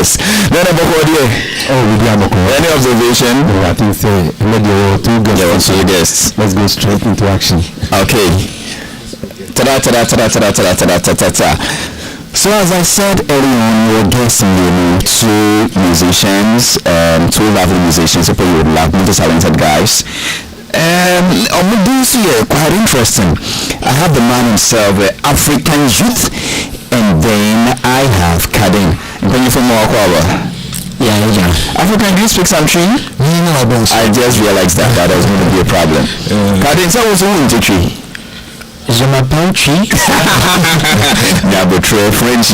yes. Then any observation? I think there were two guests. Let's go straight into action. Okay. So as I said earlier on, we're guessing two musicians, two lovely musicians, people you would love, multi-talented guys. Quite interesting. I have the man himself, African Youth, and then I have Kadin. Yeah. African Youth speak some tree? No, I don't. I just realized that was going to be a problem. Kadin, so what's wrong with tree? Je m'appelle Tree. Yeah, but French.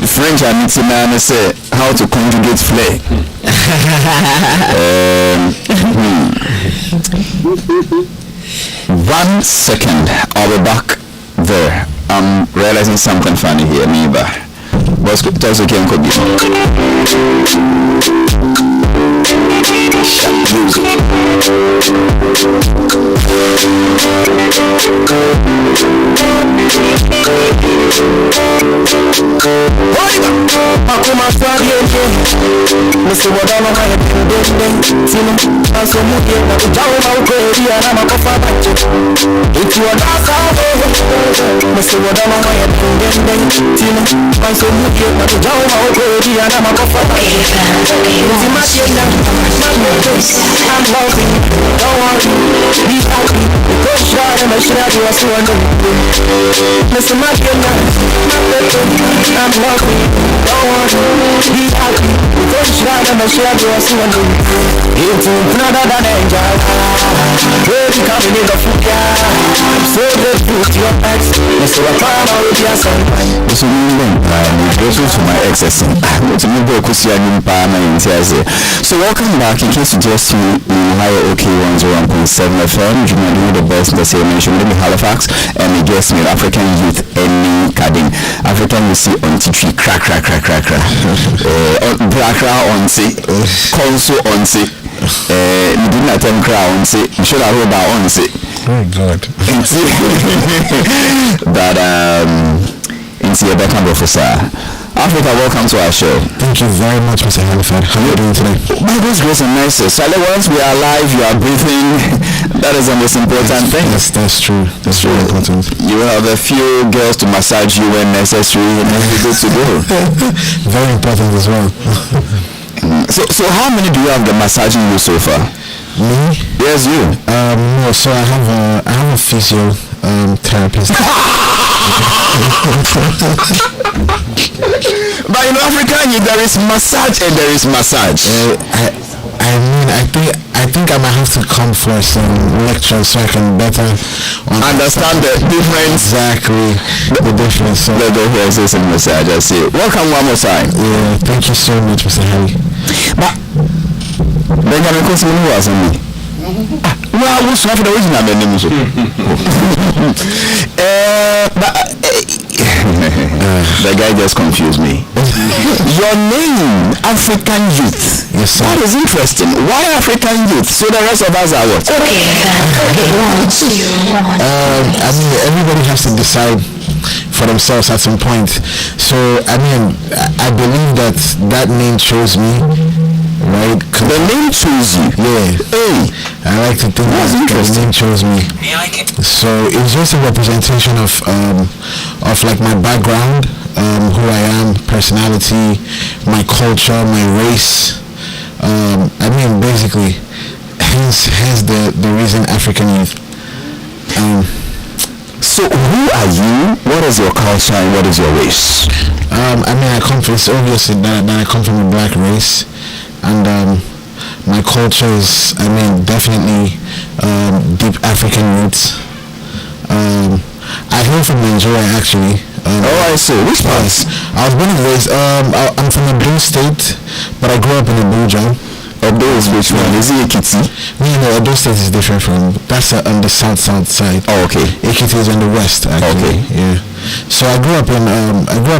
French, I need to man say how to conjugate flair. 1 second, I'll be back there. I'm realizing something funny here, neighbor. What's good? Tell us again, Kobe. Music. I'm loving you, don't want you, be happy, go shine and share you as one of you. Listen, my dear, I'm loving you, don't want you, be happy, go shine and share you as one of you. It's another than angel, baby coming in the food, I'm so grateful to your ex, so I found out with your son. So grateful to my exes. So welcome back. In case you just tuned in, higher OK 101.7 FM, you know the best in the same nation, maybe Halifax, and the guest me African Youth and Kadin. African you see on tree crack. Brakra on see, console on see, you didn't attend crown on see, you should have heard about on see. Oh God. But into your back officer. Africa, welcome to our show. Thank you very much, Mr. Halifax. How are you doing today? By God's grace and mercy. So once we are alive, you are breathing. That is the most important thing. That's true. That's very important. You will have a few girls to massage you when necessary, and then you're good to go. Very important as well. So how many do you have that massaging you so far? Me? Yes, you. No. So I have a physio therapist. But in Africa, there is massage and there is massage. I think I might have to come for some lectures so I can better understand the difference. Exactly, the difference. So the difference in massage. I see. Welcome one more time. Yeah, thank you so much, Mr. Harry. But Benjamin Kosi, who was on me? Well, I was not the original name. The guy just confused me. Your name, African Youth. Yes, sir. That is interesting. Why African Youth? So the rest of us are what? Okay. I mean, everybody has to decide for themselves at some point. So, I mean, I believe that name chose me. Right? The name chose you? Yeah. Hey. I like to think that the name chose me. So it's just a representation of like my background, who I am, personality, my culture, my race. I mean, basically, hence the reason African Youth. So who are you? What is your culture and what is your race? I mean, it's obvious that I come from a black race. And my culture is, I mean, definitely deep African roots. I hail from Nigeria, actually. I see. Which part? I was born and raised. I'm from Abia State, but I grew up in Abuja. Abia is which one? Is it Ekiti? No, Abia State is different from. That's on the south side. Oh, okay. Ekiti is on the west, actually. Okay. Yeah. So I grew up in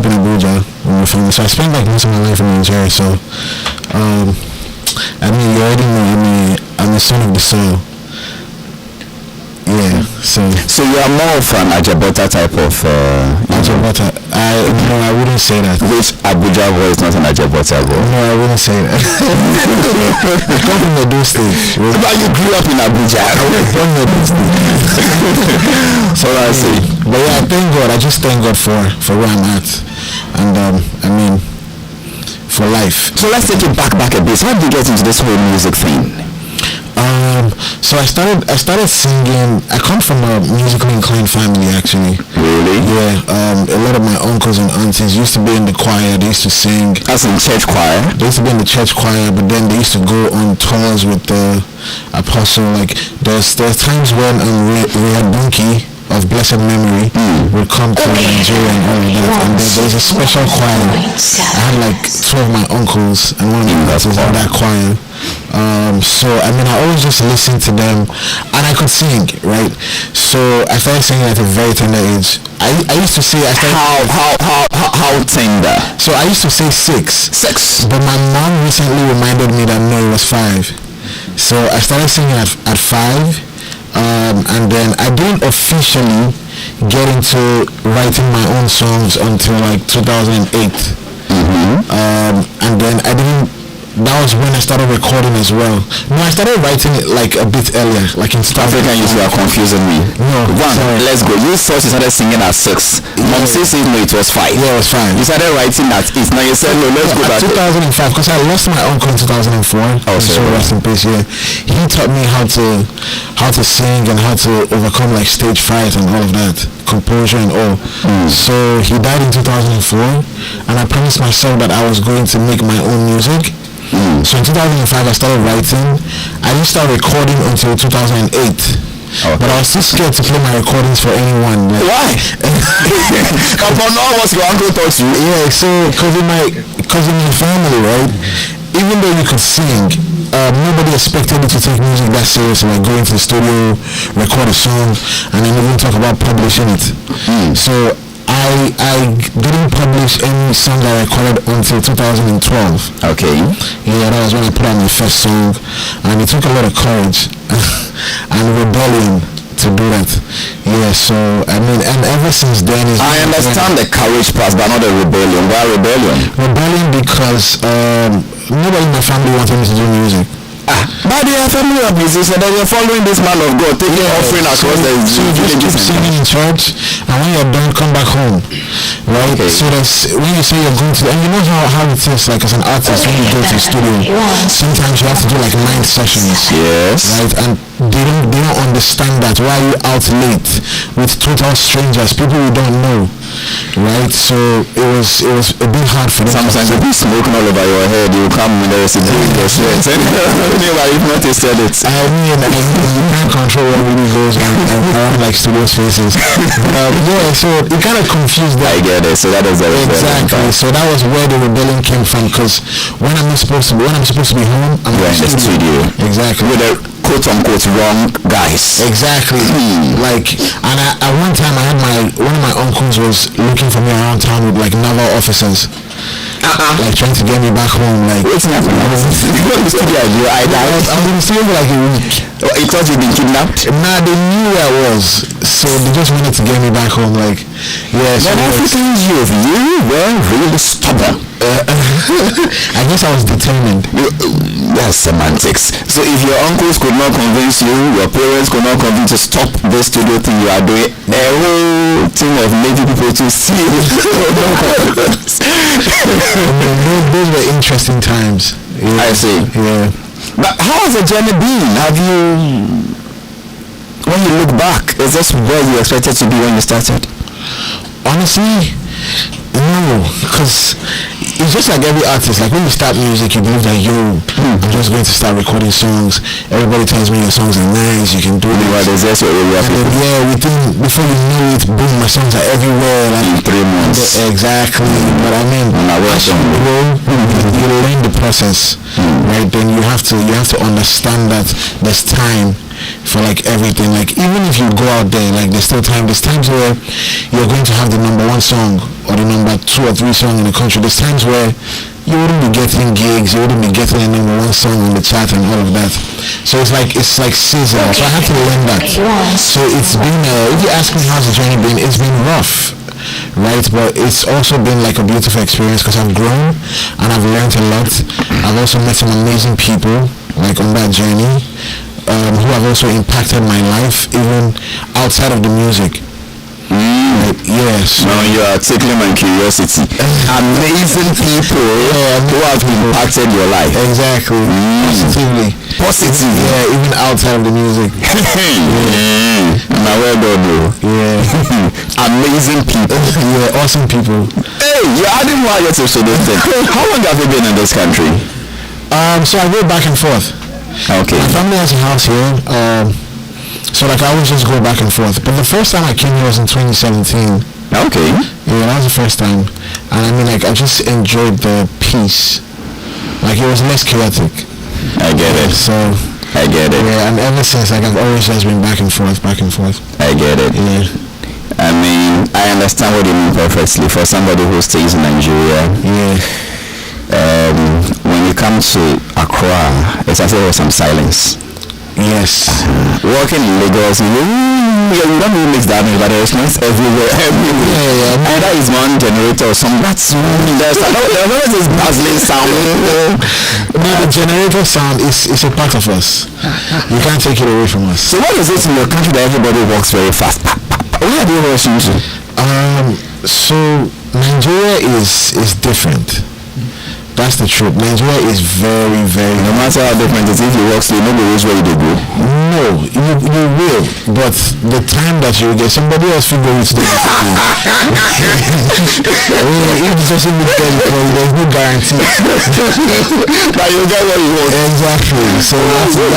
Abuja with my family. So I spent like most of my life in Nigeria. So. I mean, you already know I'm a son of the soil. Yeah, so you are more of an Ajabota type of Ajabota. No, I wouldn't say that. Which Abuja boy is not an Ajabota boy? No, I wouldn't say that. I come from the Edo State. But you grew up in Abuja. From the Edo State. So I see. But yeah, I thank God. I just thank God for where I'm at, and I mean, for life. So let's take it back a bit. How did you get into this whole music thing? So I started singing. I come from a musically inclined family, actually. Really? Yeah. A lot of my uncles and aunties used to be in the choir. They used to sing. As in church choir? They used to be in the church choir, but then they used to go on tours with the apostle. Like there's times when we had Bunky of blessed memory would come to Nigeria and all of that, and there's a special choir. I had like 2 of my uncles and one of my aunts was in that choir. So I mean, I always just listened to them, and I could sing, right? So I started singing at a very tender age. I used to say how tender? So I used to say 6, but my mom recently reminded me that no, it was 5. So I started singing at 5. And then I didn't officially get into writing my own songs until like 2008. And then that was when I started recording as well. No, I started writing it like a bit earlier, like in African you are confusing me. No, let's go. You first started singing at 6. Mom says no, it was 5. Yeah, it was 5. You started writing at 8. Now you said no, let's go back. 2005, because I lost my uncle in 2004. Oh, so rest in peace. Yeah, he taught me how to sing and how to overcome like stage fright and all of that, composure and all. So he died in 2004, and I promised myself that I was going to make my own music. So in 2005 I started writing. I didn't start recording until 2008. Okay. But I was too scared to play my recordings for anyone. Like, why? But now what's your uncle taught you? Yeah, so because in my family, right, even though you could sing, nobody expected you to take music that seriously, like go into the studio, record a song, and then even talk about publishing it. So I didn't publish any song I recorded until 2012. Okay. Yeah, that was when I put out my first song, and it took a lot of courage and rebellion to do that. Yeah, so I mean, and ever since then I understand the courage part, but not the rebellion. Why rebellion? Rebellion because nobody in my family wanted me to do music. But they are family of musicians, and you're following this man of God, taking offering across the so you just keep singing in church, and when you're done, come back home, right? Okay. So that's when you say you're going to, and you know how it is, like as an artist, when you go to the studio, sometimes you have to do like 9 sessions. Yes. Right, and they don't understand that. Why are you out late with total strangers, people you don't know, right? So it was a bit hard for them. Sometimes you'll be smoking all over your head. You come in there and your sweat. Anyway, you've not tasted it. I mean, you can't control what really goes on around like studio spaces. Yeah, so it kind of confused them. I get it. So that is exactly. So that was where the rebellion came from. Because when I'm supposed to be home, I'm in the studio. Exactly. With the quote unquote wrong guys. Exactly. Like, and at one time I had one of my uncles was looking for me around town with like naval officers. Like trying to get me back home. Like, what's happening? I was in the studio for like a week. He thought you'd been kidnapped? Nah, they knew where I was, so they just wanted to get me back home. Like, yeah. So African youth, you were really stubborn. I guess I was determined. That's semantics. So if your uncles could not convince you, your parents could not convince you to stop this studio thing you are doing, a whole team of Navy people to see you. Those were interesting times. Yeah. I see. Yeah. But how has the journey been? Have you, when you look back, is this where you expected to be when you started? Honestly, no, because it's just like every artist. Like when you start music, you believe that I'm just going to start recording songs. Everybody tells me your songs are nice, you can do it. Before you know it, boom, my songs are everywhere. Like in 3 months. Exactly. But I mean, as you grow, you learn the process, right? Then you have to understand that there's time for like everything. Like even if you go out there, like there's still time. There's times where you're going to have the number 1 song or the number 2 or 3 song in the country. There's times where you wouldn't be getting gigs, you wouldn't be getting a number 1 song on the chart and all of that. So it's like seasonal. So I had to learn that. So it's been if you ask me how's the journey been, it's been rough. right? But it's also been like a beautiful experience because I've grown and I've learned a lot. I've also met some amazing people like on that journey, who have also impacted my life even outside of the music. Yes. Now you are tickling my curiosity. Amazing people who have impacted your life. Exactly. Positively. Yeah, even outside of the music. Now well done, bro. Yeah. Amazing people. Yeah, awesome people. Hey, you're adding more yet to this thing. How long have you been in this country? So I go back and forth. Okay. My family has a house here. So like I always just go back and forth. But the first time I came here was in 2017. Okay. Yeah, that was the first time. And I mean like I just enjoyed the peace. Like it was less chaotic. I get it. So I get it. Yeah, and ever since like I've always just been back and forth. I get it. Yeah. I mean, I understand what you mean perfectly. For somebody who stays in Nigeria, when you come to Accra, it's as if there was some silence. Yes. Walking in Lagos, you don't really mix that much, but there's noise everywhere. Yeah. Either is one generator or some there's always this buzzing sound. No, the generator sound is a part of us. You can't take it away from us. So what is it in your country that everybody walks very fast? Where are they rushing to? So Nigeria is different. That's the truth. Nigeria is very, very... No matter how different it is, if you walk slow, nobody knows where you go. No, you will. But the time that you get, somebody else figure it out. If it's just in the there's no guarantee. But you get what you want. Exactly. So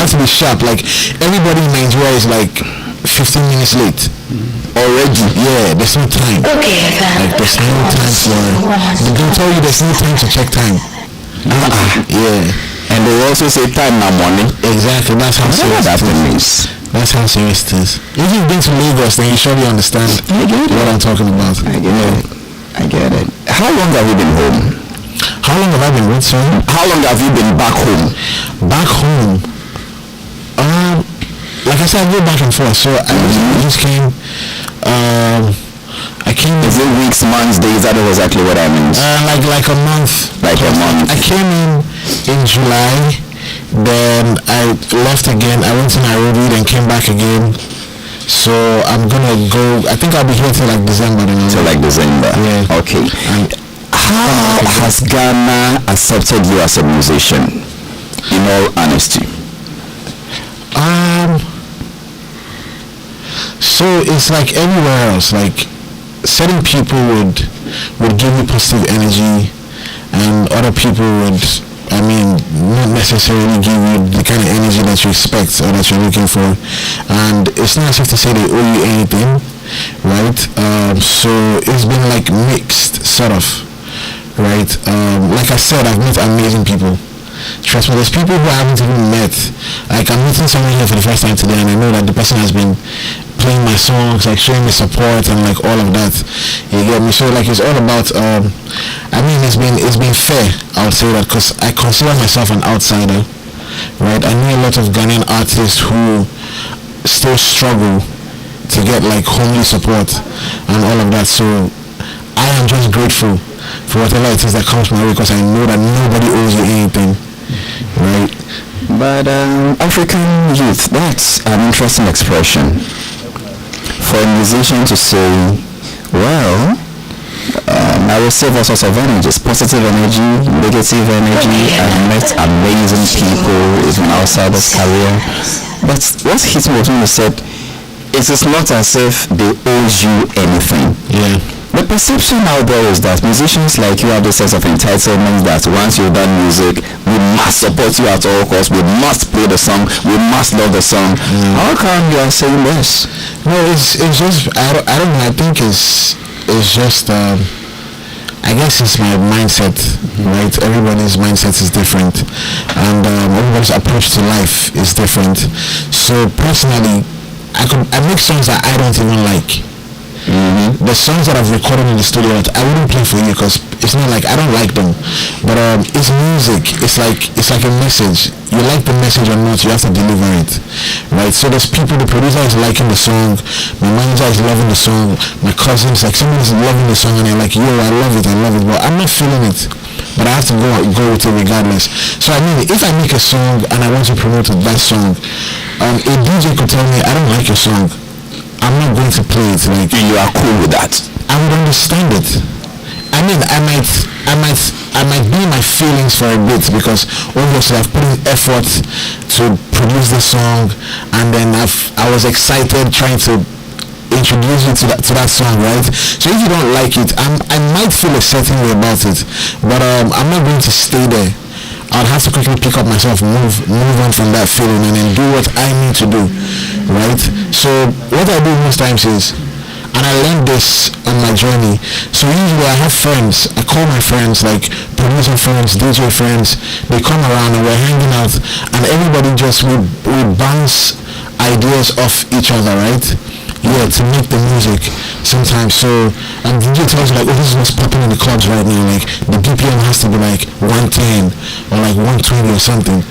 that's be sharp. Like, everybody in Nigeria is like 15 minutes late. Already, yeah, there's no time. Okay, like there's no time for. They don't tell you there's no time to check time. Yeah, and they also say time now money. Exactly, that's how serious that it is. That's how serious it is. If you've been to Lagos, then you surely understand what I'm talking about. I get it. How long have you been home? How long have I been with? Sorry? How long have you been back home? Back home. Like I said, I go back and forth. So I just came. I came. Is it weeks, months, days? That is exactly what I mean. Like a month. Like a month. I came in July. Then I left again. I went to Nairobi, then came back again. So I'm gonna go. I think I'll be here till like December. Till like December. Yeah. Okay. And how has Ghana accepted you as a musician? In all honesty. So it's like everywhere else. Like certain people would give you positive energy, and other people would, I mean, not necessarily give you the kind of energy that you expect or that you're looking for. And it's not as if to say they owe you anything, right? So it's been like mixed, sort of, right? Like I said, I've met amazing people. Trust me, there's people who I haven't even met. Like I'm meeting someone here for the first time today, and I know that the person has been playing my songs, like showing me support and like all of that. You get me? So like it's all about. I mean, it's been fair. I would say that because I consider myself an outsider, right? I know a lot of Ghanaian artists who still struggle to get like homely support and all of that. So I am just grateful for whatever it is that comes my way because I know that nobody owes you anything. Right. But African youth, that's an interesting expression. For a musician to say, well, I receive all sorts of energies, positive energy, negative energy. I've met amazing people even outside this career. But what hit me was when you said, it is not as if they owe you anything. Yeah. The perception out there is that musicians like you have this sense of entitlement that once you've done music, we must support you at all costs, we must play the song, we must love the song. How come you are saying this? No, it's just, I don't know, I think it's just, I guess it's my mindset, right? Everybody's mindset is different, and everybody's approach to life is different. So personally, I make songs that I don't even like. The songs that I've recorded in the studio, I wouldn't play for you because it's not like I don't like them, but it's music. It's like a message. You like the message or not, you have to deliver it, right? So there's people. The producer is liking the song, my manager is loving the song, my cousins, like someone is loving the song, and they're like, yo, I love it, but I'm not feeling it. But I have to go with it regardless. So I mean, if I make a song and I want to promote that song, a DJ could tell me I don't like your song, I'm not going to play it. Like, you are cool with that? I would understand it. I mean, I might be in my feelings for a bit because obviously I've put in effort to produce the song, and then I was excited trying to introduce you to that song, right? So if you don't like it, I might feel a certain way about it, but I'm not going to stay there. I'll have to quickly pick up myself, move on from that feeling, and then do what I need to do, right? So what I do most times is, and I learned this on my journey, so usually I have friends, I call my friends, like producer friends, DJ friends, they come around and we're hanging out, and everybody just we bounce ideas off each other, right? Yeah, to make the music sometimes. So the DJ tells you like, oh, this is what's popping in the clubs right now, like the BPM has to be like 110 or like 120 or something,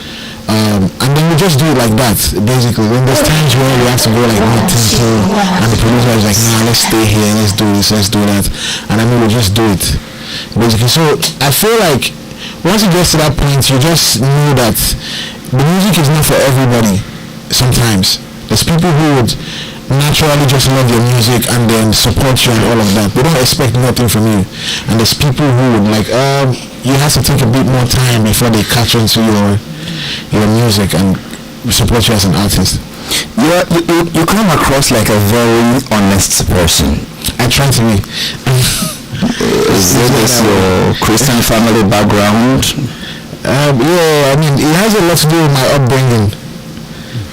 and then we just do it like that basically. When there's times where we have to go like mid-tempo and the producer is like, nah, let's stay here, let's do this, let's do that, and I mean we just do it basically. So I feel like once it gets to that point, you just know that the music is not for everybody. Sometimes there's people who would naturally just love your music and then support you and all of that. They don't expect nothing from you. And there's people who would like, you have to take a bit more time before they catch on to your music and support you as an artist. You come across like a very honest person. I try to be. Is this your Christian family background? Yeah, I mean, it has a lot to do with my upbringing.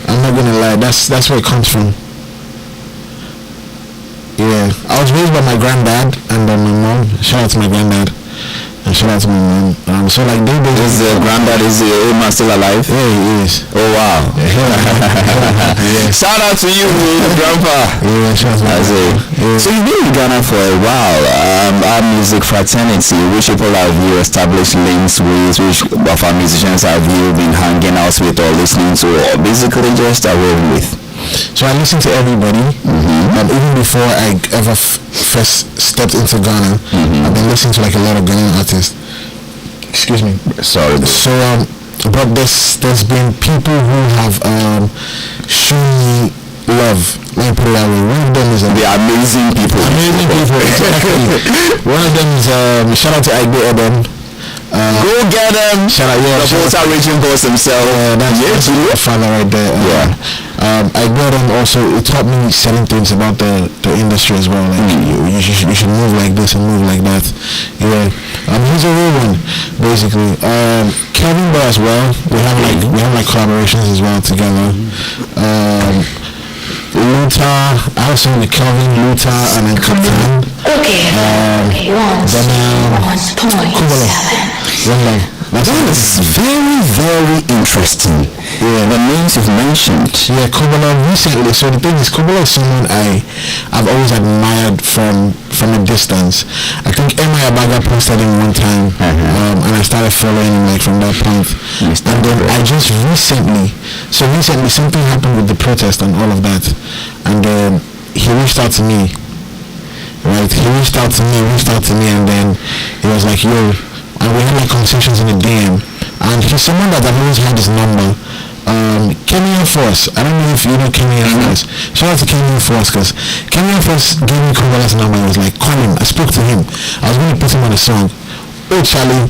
I'm not gonna lie, that's where it comes from. Yeah, I was raised by my granddad and my mom. Shout out to my granddad and shout out to my mom. So like they is the granddad, is the old man still alive? Yeah, he is. Oh wow. Yeah. Shout out to you, grandpa. Yeah, shout out to yeah. So you've been in Ghana for a while. Our music fraternity, which people have you established links with, which of our musicians have you been hanging out with or listening to, or basically just aware with? So I listen to everybody. Even before I ever first stepped into Ghana, I've been listening to like a lot of Ghanaian artists. Excuse me. Sorry. So but there's been people who have shown me love. Let me put it that way. One of them is they are amazing people. Amazing people. Exactly. One of them is shout out to Akye. Go get him! Shout out, yeah, the Volta region boss himself. That's my father right there. I got him also. It taught me certain things about the industry as well. Like you should move like this and move like that. Yeah, he's a real one, basically. Kevin Boy as well. We have like collaborations as well together. Luther, I was saying Kelvin, Luther, and then Captain. That is very, very interesting. Yeah, the names you've mentioned. Yeah, Kubala recently. So the thing is, Kubala is someone I've always admired from a distance. I think Ansah-Addo posted him one time, and I started following him like from that point. And then I just recently something happened with the protest and all of that, and he reached out to me. Right, he reached out to me, and then he was like, yo. And we had like conversations in the DM, and he's someone that I've always had his number. Kenyan Force, I don't know if you know Kenyan Force. Shout out to Kenyan Force, because Kenyan Force gave me Kubala's number and was like, call him. I spoke to him. I was going to put him on a song. Oh Charlie,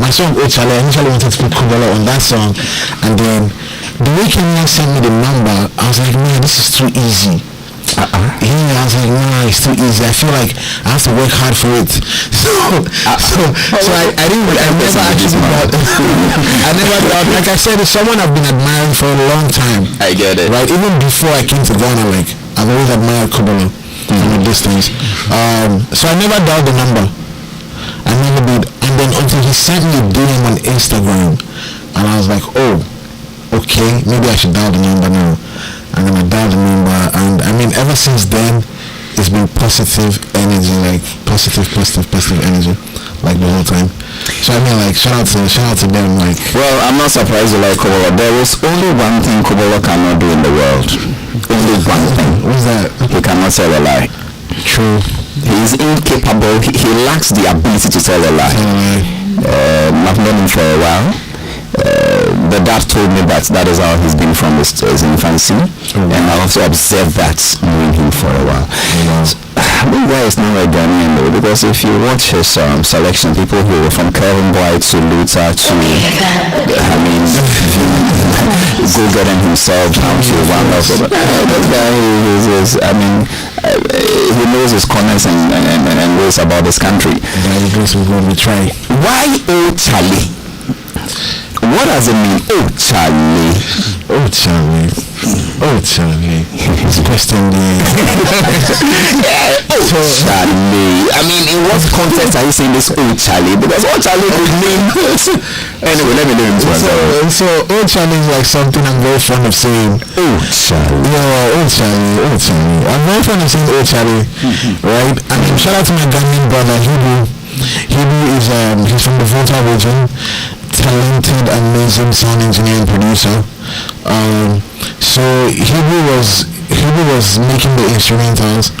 my song Oh Charlie, I initially wanted to put Kubala on that song, and then the way Kenyan sent me the number, I was like, man, this is too easy. I was like, nah, it's too easy. I feel like I have to work hard for it. So I never actually thought. I never thought. Like I said, it's someone I've been admiring for a long time. I get it. Right, even before I came to Ghana, like I've always admired Kubala from a distance. So I never dialed the number. I never did. And then until he sent me a DM on Instagram, and I was like, oh, okay, maybe I should dial the number now. And then I dialed the number, and I mean, ever since then, it's been positive energy, like positive energy, like the whole time. So I mean, like shout out to them. Like, well, I'm not surprised you like Kobolo. There is only one thing Kobolo cannot do in the world. Only one thing. What's that? He cannot tell a lie. True. He is incapable. He lacks the ability to tell a lie. I've known him for a while. The dad told me that is how he's been from his infancy, and I also observed that knowing him for a while. This guy is not a Ghanaian though, because if you watch his selection, people who were from Kelvin Boy to Luther to, I mean, go getting himself down to one level. This guy is, I mean, he knows his comments and ways about this country. Why Charlie? What does it mean? Charlie. Charlie. It's question Charlie. I mean, in what context are you saying this Charlie? Because Charlie could mean... Anyway, let me do it. So Charlie is like something I'm very fond of saying. Charlie. Yeah, Charlie. I'm very fond of saying Charlie. Right? I mean, shout out to my Ghanaian brother, Hebrew is he's from the Volta region. Talented, amazing sound engineer and producer. So Hebrew was making the instrumentals,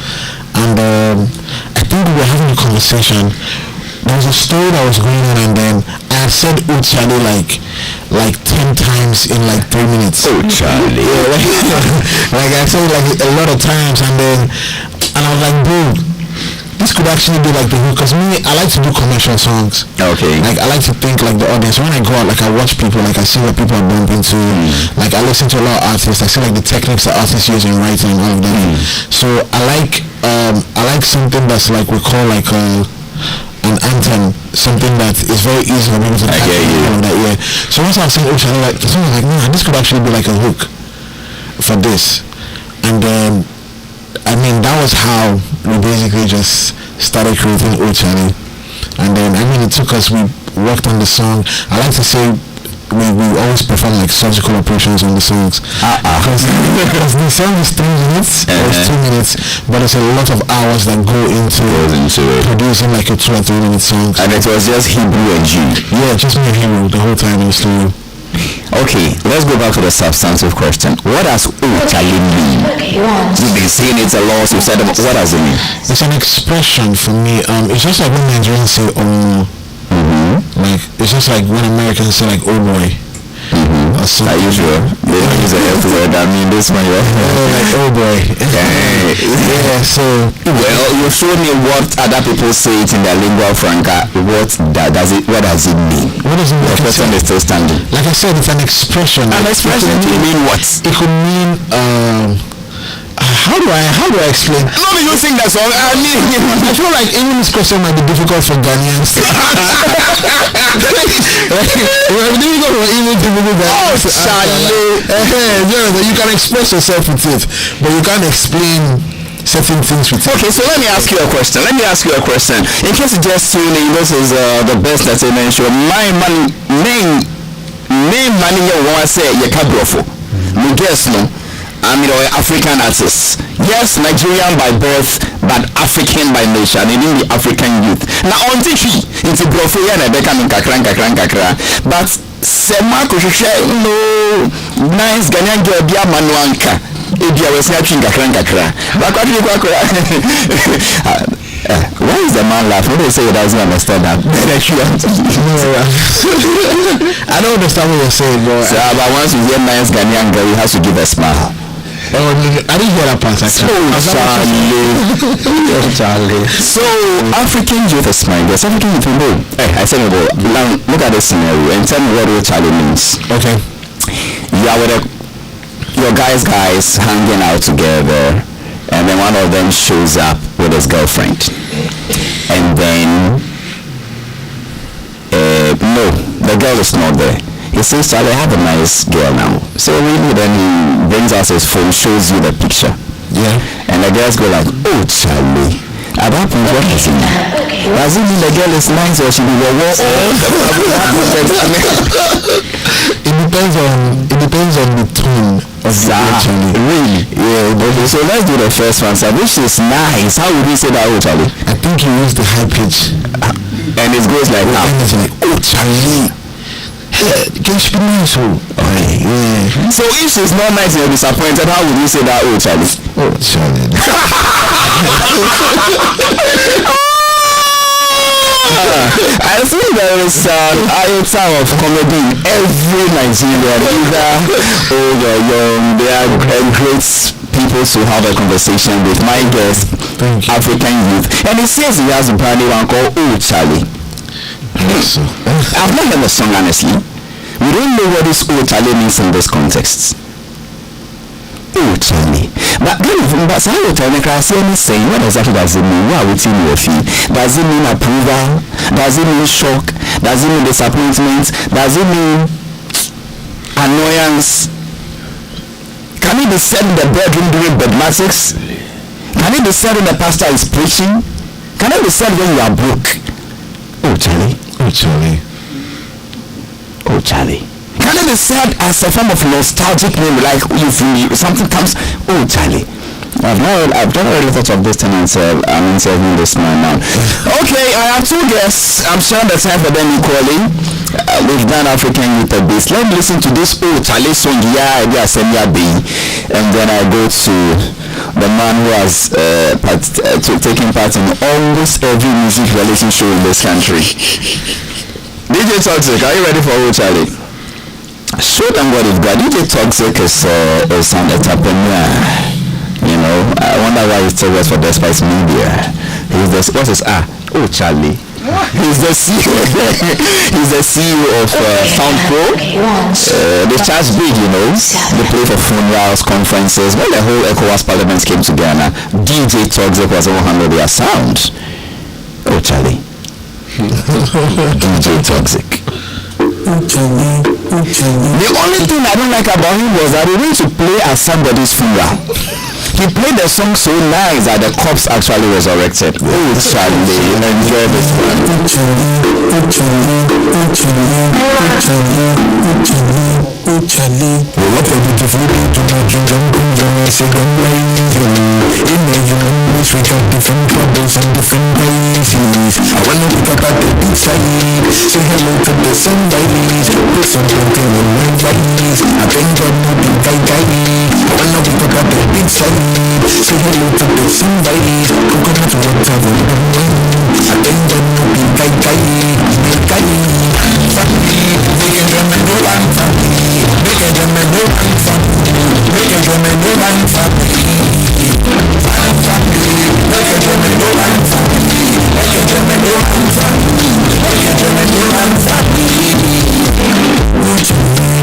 and I think we were having a conversation. There was a story that was going on, and then I said Charlie like 10 times in like 3 minutes. Charlie. Yeah, like I said like a lot of times, and I was like, dude, this could actually be like the hook, because me, I like to do commercial songs. Okay. Like I like to think like the audience. When I go out, like I watch people, like I see what people are bumping to. Like I listen to a lot of artists. I see like the techniques that artists use in writing and all of that. So I like something that's like we call like an anthem, something that is very easy for people to catch all of that. Yeah. So once I was saying Ocean, like someone like, nah, this could actually be like a hook for this, and then. I mean, that was how we basically just started creating Ochani. And then, I mean, it took us, we worked on the song. I like to say we always perform like surgical operations on the songs. Because the song is 3 minutes, or it's 2 minutes, but it's a lot of hours that go into producing like a 2 or 3 minute song. And it was just Hebrew and G. Yeah, just me and Hebrew the whole time in the studio. Okay, let's go back to the substantive question. What does Charlie mean? You've been saying it a lot, you've said it, what does it mean? It's an expression for me. It's just like when Nigerians say like it's just like when Americans say like oh boy. Are you sure? They don't use a F word. I mean this one, like oh boy. Yeah, so well, you showed me what other people say it in their lingua franca. What does it mean? What does it mean? The question is still standing. Like I said, it's an expression. An expression could mean what? It could mean how do I explain? I'm not using that song. I mean, I feel like even this question might be difficult for Ghanaians. You can express yourself with it, but you can't explain certain things with it. Okay, so let me ask you a question. In case you just tune in, this is the best entertainment show. My main money you want to say you can't go for. Me guess no. I mean, African artists. Yes, Nigerian by birth, but African by nation, and even the African youth. Now, on TV, it's a brofo and a becoming kakran. But Sema Kushisha, no, nice Ghanaian girl, Bia Manuanka, Ibia was catching kakran. Why is the man laughing? They say he doesn't understand that. I don't understand what you're saying, bro. So, but once you hear nice Ghanaian girl, you have to give a smile. Oh, I didn't hear that part actually. Charlie. So African youth is my guess. African youth will I said now look at this scenario and tell me what Charlie means. Okay. You are with your guys hanging out together, and then one of them shows up with his girlfriend, and then no, the girl is not there. He says, Charlie, I have a nice girl now. So really, then he brings us his phone, shows you the picture. Yeah. And the girls go like, oh, Charlie. At that point, what does it mean? Does it mean the girl is nice or she be It depends on the tone of Really? Yeah. Okay, so let's do the first one, sir, which is nice. How would you say that, oh Charlie? I think you use the high pitch. And it goes like that. And it's like, oh Charlie. Can she be nice? Oh, yeah. So if she's not nice and you're disappointed, how would you say that, oh Charlie? Oh Charlie. I think there is an iota of comedy in every Nigerian, either old or young. They are great people to have a conversation with. My guest, African youth, and he says he has a brand new one called Oh Charlie. Yes, I've not heard the song honestly. We don't know what this Oh Charlie means in this context. Oh Charlie. But how would Charlie saying what exactly does it mean? What would you feel? Does it mean approval? Does it mean shock? Does it mean disappointment? Does it mean annoyance? Can it be said in the bedroom during bedmatics? Can it be said when the pastor is preaching? Can it be said when you are broke? Oh Charlie. Oh Charlie. Oh Charlie. Can it be said as a form of nostalgic name, like if something comes, oh Charlie? I've not really thought of this thing until I'm interviewing this man now. Okay, I have two guests. I'm sure the time for them equally. We've done African Youth at this. Let me listen to this Oh Charlie song, yeah, and then I go to the man who has taken part in almost every music relationship show in this country. DJ Toxic, are you ready for Oh Charlie? Show them what you've got. DJ Toxic is an entrepreneur. You know, I wonder why he still works for Despite Media. Oh Charlie. He's the CEO. He's the CEO of SoundPro. They charge big, you know. They play for funerals, conferences. When the whole ECOWAS Parliament came together, DJ Toxic was able to handle their sound. Oh Charlie. DJ Toxic. The only thing I don't like about him was that he went to play at somebody's funeral. He played the song so nice that the corpse actually resurrected. Oh Charlie, enjoy this one. Oh Charlie, what a beautiful day to make you jump in your second life. In the humans we got different troubles and different places. I wanna pick up at the big side, say hello to the sunrise, put something in my face. I think God will be guy. I wanna pick up at the big side, say hello to the sunrise, coconut water will be mine. I think God will be guy. Family, they can drum and roll and family. Make a drum and roll and family. Make a drum and roll and family. Make a drum and roll and family. Make a drum and roll and family. Make a drum and roll and family. Oh Charlie,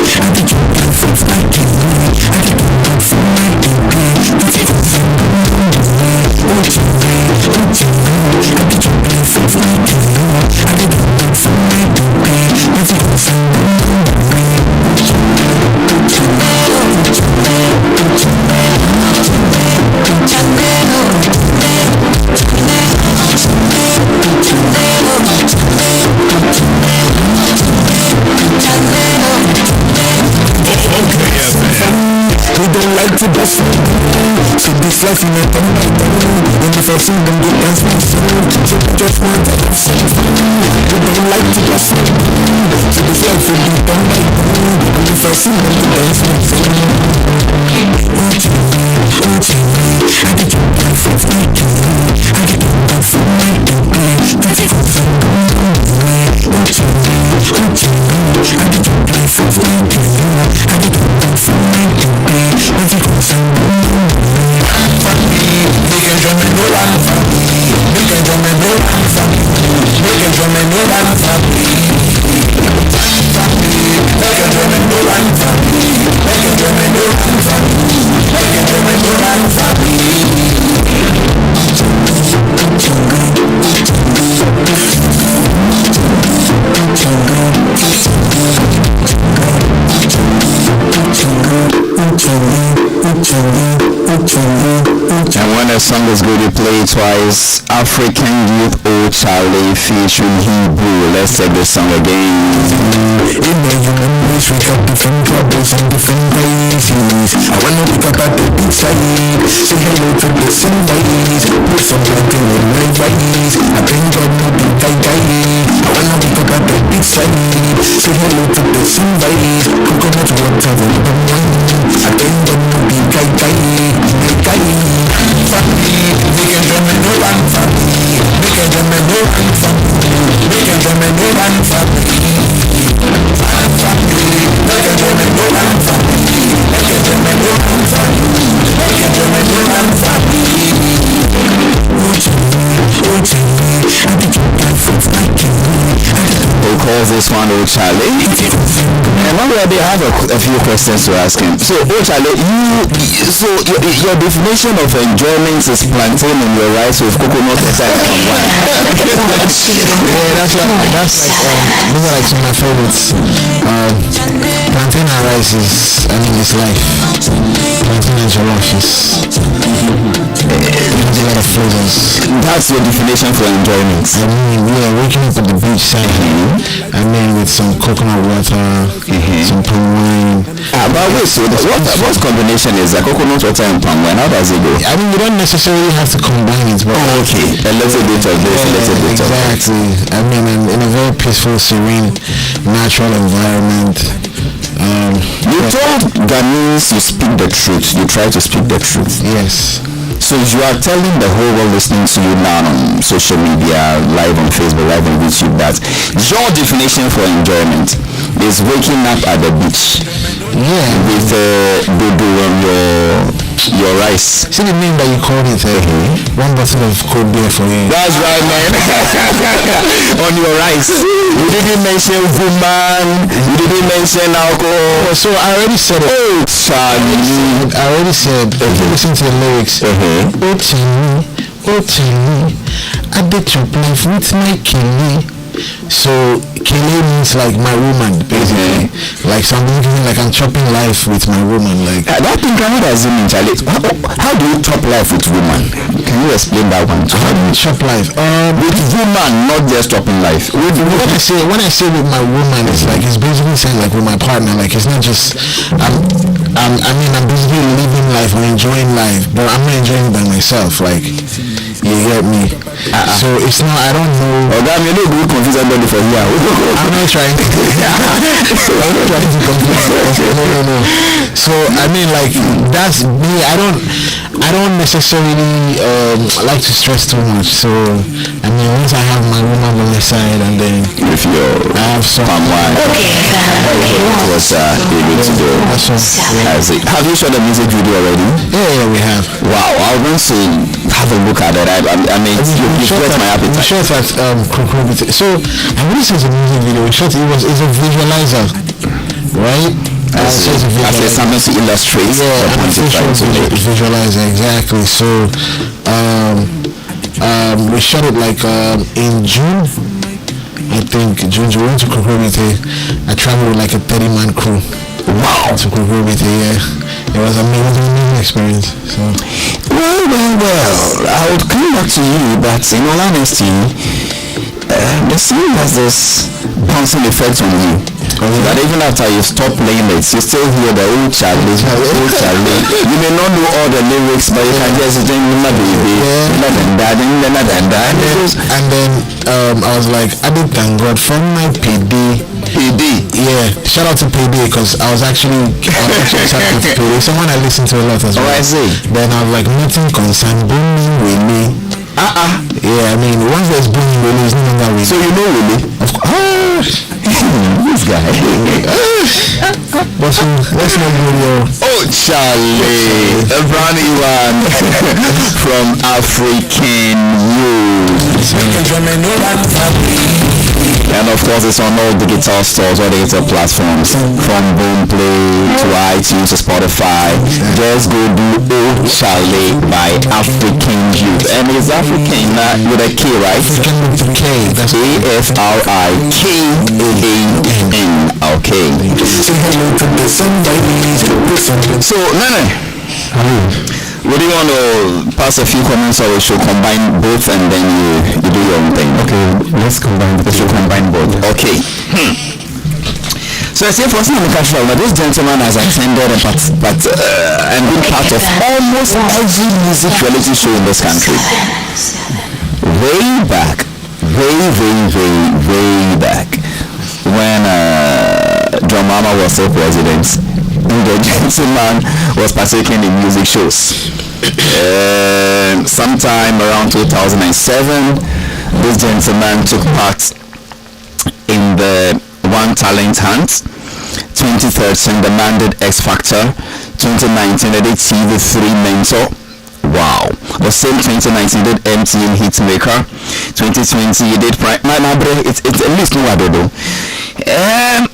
I did you play for fighting me? I did you play for my degree? I did you play oh Charlie, I did you play for fighting me? I did you play for my degree? I did you play we don't like to bust so this life in a thing like that. And if I see them go dance my soul, so just want to have some fun. We don't like to bust so this life in a thing like that. And if I see them go dance my soul. Oh Charlie, I did you play for fighting me? I did you play for my degree? I did you play oh Charlie, I did you play for fighting me? I did you play for my degree? I did you play family, make a drum and roll and family. Make a drum and roll and family. Make a drum and roll and family. Make a drum and roll and family. Make a drum and roll and family. Make a drum and roll and family. song is going to play twice. African Youth, Oh Charlie, featuring Hebrew. Let's take this song again. In my human race, we got different troubles and different places. I wanna pick up at the big side, say hello to the sunrise, put some planting in my rice. I think God no be guy. I wanna pick up at the big side, say hello to the sunrise, coconut water and the wine. I think God no be guy. Family, make a them no one family, make a them no one family, make a them no one family. Who calls this one Oh Charlie? And already I have a few questions to ask him. So Oh Charlie, your definition of enjoyment is plantain in your rice with coconut water and wine. Yeah, that's like those are like some of my favorites. Plantain and rice is, I mean, it's life. Plantain and jollof is a lot of flavors. That's your definition for enjoyment. I mean, yeah, waking up at the beach side. I mean, with some coconut water, some palm wine. But wait, so what combination is that? Coconut water and palm wine? How does it go? I mean, you don't necessarily have to combine it, but okay, a little bit of this, a little bit of that. Exactly. I mean, in a very peaceful, serene, natural environment. You told Ghanaians you speak the truth. You try to speak the truth. Yes. So you are telling the whole world listening to you now on social media, live on Facebook, live on YouTube, that your definition for enjoyment is waking up at the beach, with dodo on your rice. See the name that you called it, one bottle of cold beer for you. That's right, man. On your rice. You didn't mention woman. You didn't mention alcohol. So I already said it. Oh, Charlie. I already said. If you listen to the lyrics, oh Charlie, I did your life with my Kelly. So Kelly means like my woman, basically. Like something like I'm chopping life with my woman. Like that thing, what does it mean, Charlie? How do you chop life with woman? Can you explain that one? How do you chop life? With woman, not just chopping life. When I say with my woman, it's like it's basically saying like with my partner. Like it's not just I'm basically living life or enjoying life, but I'm not enjoying it by myself. Like you get me? So it's not. I don't know. Oh, damn, you know, we confuse everybody for here. I'm not trying to. I'm not trying to confuse. No. So I mean, like that's me. I don't necessarily like to stress too much. So I mean, once I have my woman on the side, and then if I have some palm wine, what's able to do? Have you shot the music video already? Yeah, we have. Wow, I want to have a look at it. I mean, you shot my appetite. We shot at So I really saw the music video. We shot it's a visualizer, right? As something to illustrate. Yeah, and visualizer, exactly. So we shot it like in June. I think June. We went to Nkrumah. I traveled with like a 30-man crew. Wow. To Nkrumah, yeah. It was an amazing experience. So. Well, I would come back to you, but in all honesty, the song has this bouncing effect on you. That even after you stop playing it, you still hear the old Charlie. You may not know all the lyrics, but you can just sing my baby. And then I was like, I did thank God for my PD. Yeah, shout out to PD because I was actually excited to PD. Someone I listen to a lot as well. Oh, I see. Then I was like, nothing concerned booming with me. Yeah, I mean, once there's booming with me, it's no longer with me. So you know Willie? Of course. This guy. But let's not go there. Oh, Charlie, a brand one from African Youth. And of course, it's on all digital stores, all digital platforms, from Boomplay to iTunes to Spotify. Just go do Oh Charlie by African Youth. And it's African with a K, right? African with a K. That's AFRIKAN. Okay. So, Nene, Would you want to pass a few comments, or we should combine both and then you do your own thing? Okay, let's combine. We should combine both. Okay. So I say for some cultural, this gentleman has attended and been part of almost every music reality show in this country. Way back, way back, when John Mama was still president, the gentleman was partaking in music shows. Sometime around 2007, this gentleman took part in the One Talent Hunt. 2013, the Mandate X Factor. 2019, they did TV3 Mentor. Wow. The same 2019 did MTN Hitmaker. 2020 he did it's at least no Adodo.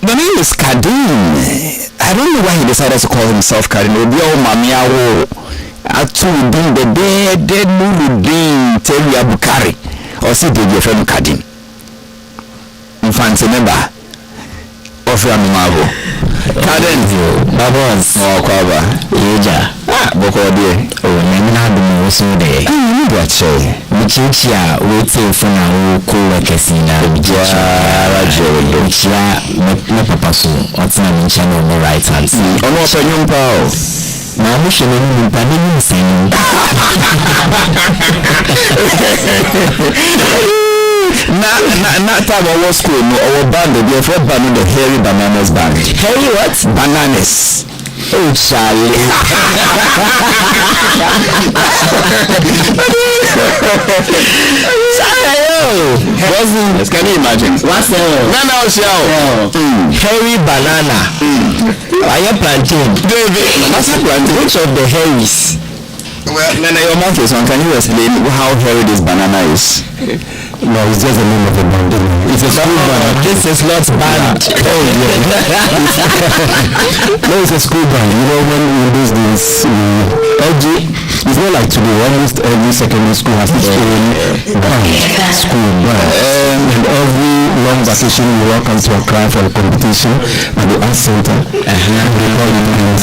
The name is Kadin. I don't know why he decided to call himself Kadin. Actually being the dead Nurudin Terry Abukari. Or see the friend Kadin. Fancy member of Ramimavo. Kadin Babos or Kwaba. Yeja. Boko dear. Oh, Namina do so day. Watche. Muchicha waiting for now cool casino. Rajo. No papa so. What's my mention on the right hand side? On what young pal? Now we should know the same. Not time our school, our band, we have read band the Hairy Bananas band. Hairy what? Bananas. Oh, Charlie. Can you imagine? What's the Hairy banana? I am plantain. What's a plantain? Which of the hairies? Well, Nana, your mouth is on. Can you explain how hairy this banana is? No, it's just the name of the band. It's a school band. This is not band. Oh, yeah. No, it's a school band. You know, when we do this, it's not like today. Almost every secondary school has its own band. School band. And every long vacation, we welcome to a cry for a competition at the art center. And we call it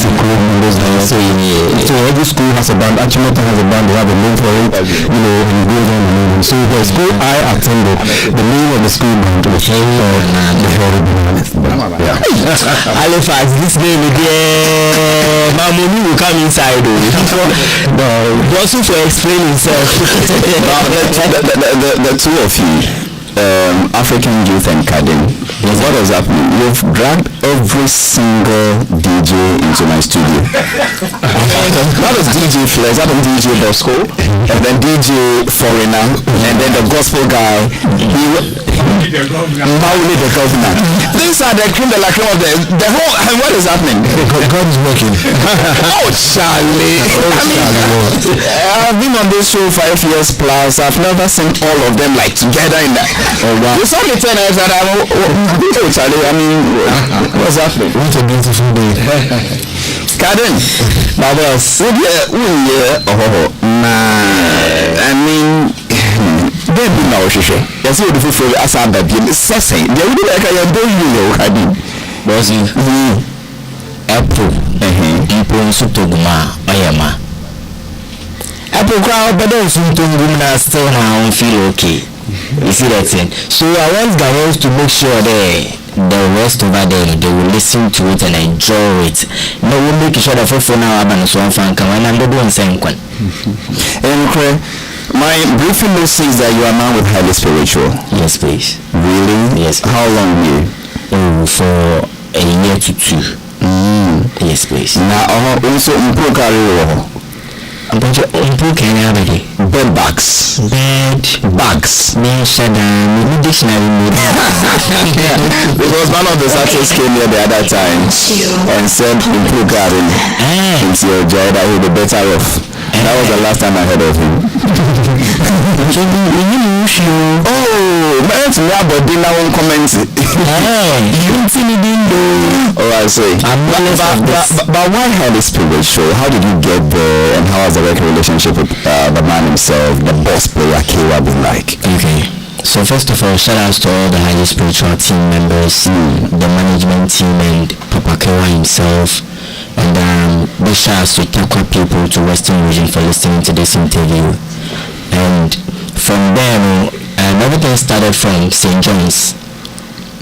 so every school has a band. Actually, has a band. They have a name for it. You know, and it goes on and on. So the school I attended, the name of the school band was the Hairy Bananas. Halifax, this name again. Mamoni will come inside. Also to explain himself. The two of you, African Youth and Kadin, what has happened? You've dragged every single DJ into my studio. That was DJ Flex, that was DJ Bosco, and then DJ Foreigner, and then the gospel guy, Mauli the governor. These are the cream de la creme of the whole, and what is happening? God is working. Oh, Charlie. I've been on this show 5 years plus. I've never seen all of them like together in that. Oh, wow. You saw me 10 years that oh, Charlie, I mean, what's happening? What a beautiful day. Kadin, Babos, I mean, they be now, yes, you do for Ansah-Addo. It's saying, they would like I am doing you, Kadin. Was you? Apple, people Sutoguma, Oyama. Apple crowd, but those who don't still now feel okay. You see that thing? So I want Ghanaians to make sure the rest over there, they will listen to it and enjoy it. No, we'll make sure that for now, I'm so fan come and I'm doing same one. My briefing note says that you are now with highly spiritual. Yes, please. Really? Yes. How long you? For a year to 2. Yes, please. Now, also improve bed bags. Dictionary. Because one of the artists came here the other time and said improve garden. It's your joy that he'll be better off. That was the last time I heard of him. Oh, man, to me about dinner won't comment. Oh, I see. But why highly spiritual? How did you get there, and how has the working relationship with the man himself, the boss player, Akye, been like? Okay. So first of all, shout outs to all the highly spiritual team members, the management team, and Papa Kewa himself, and big shouts to Takwa people, to Western region for listening to this interview. And from there, everything started from St. John's.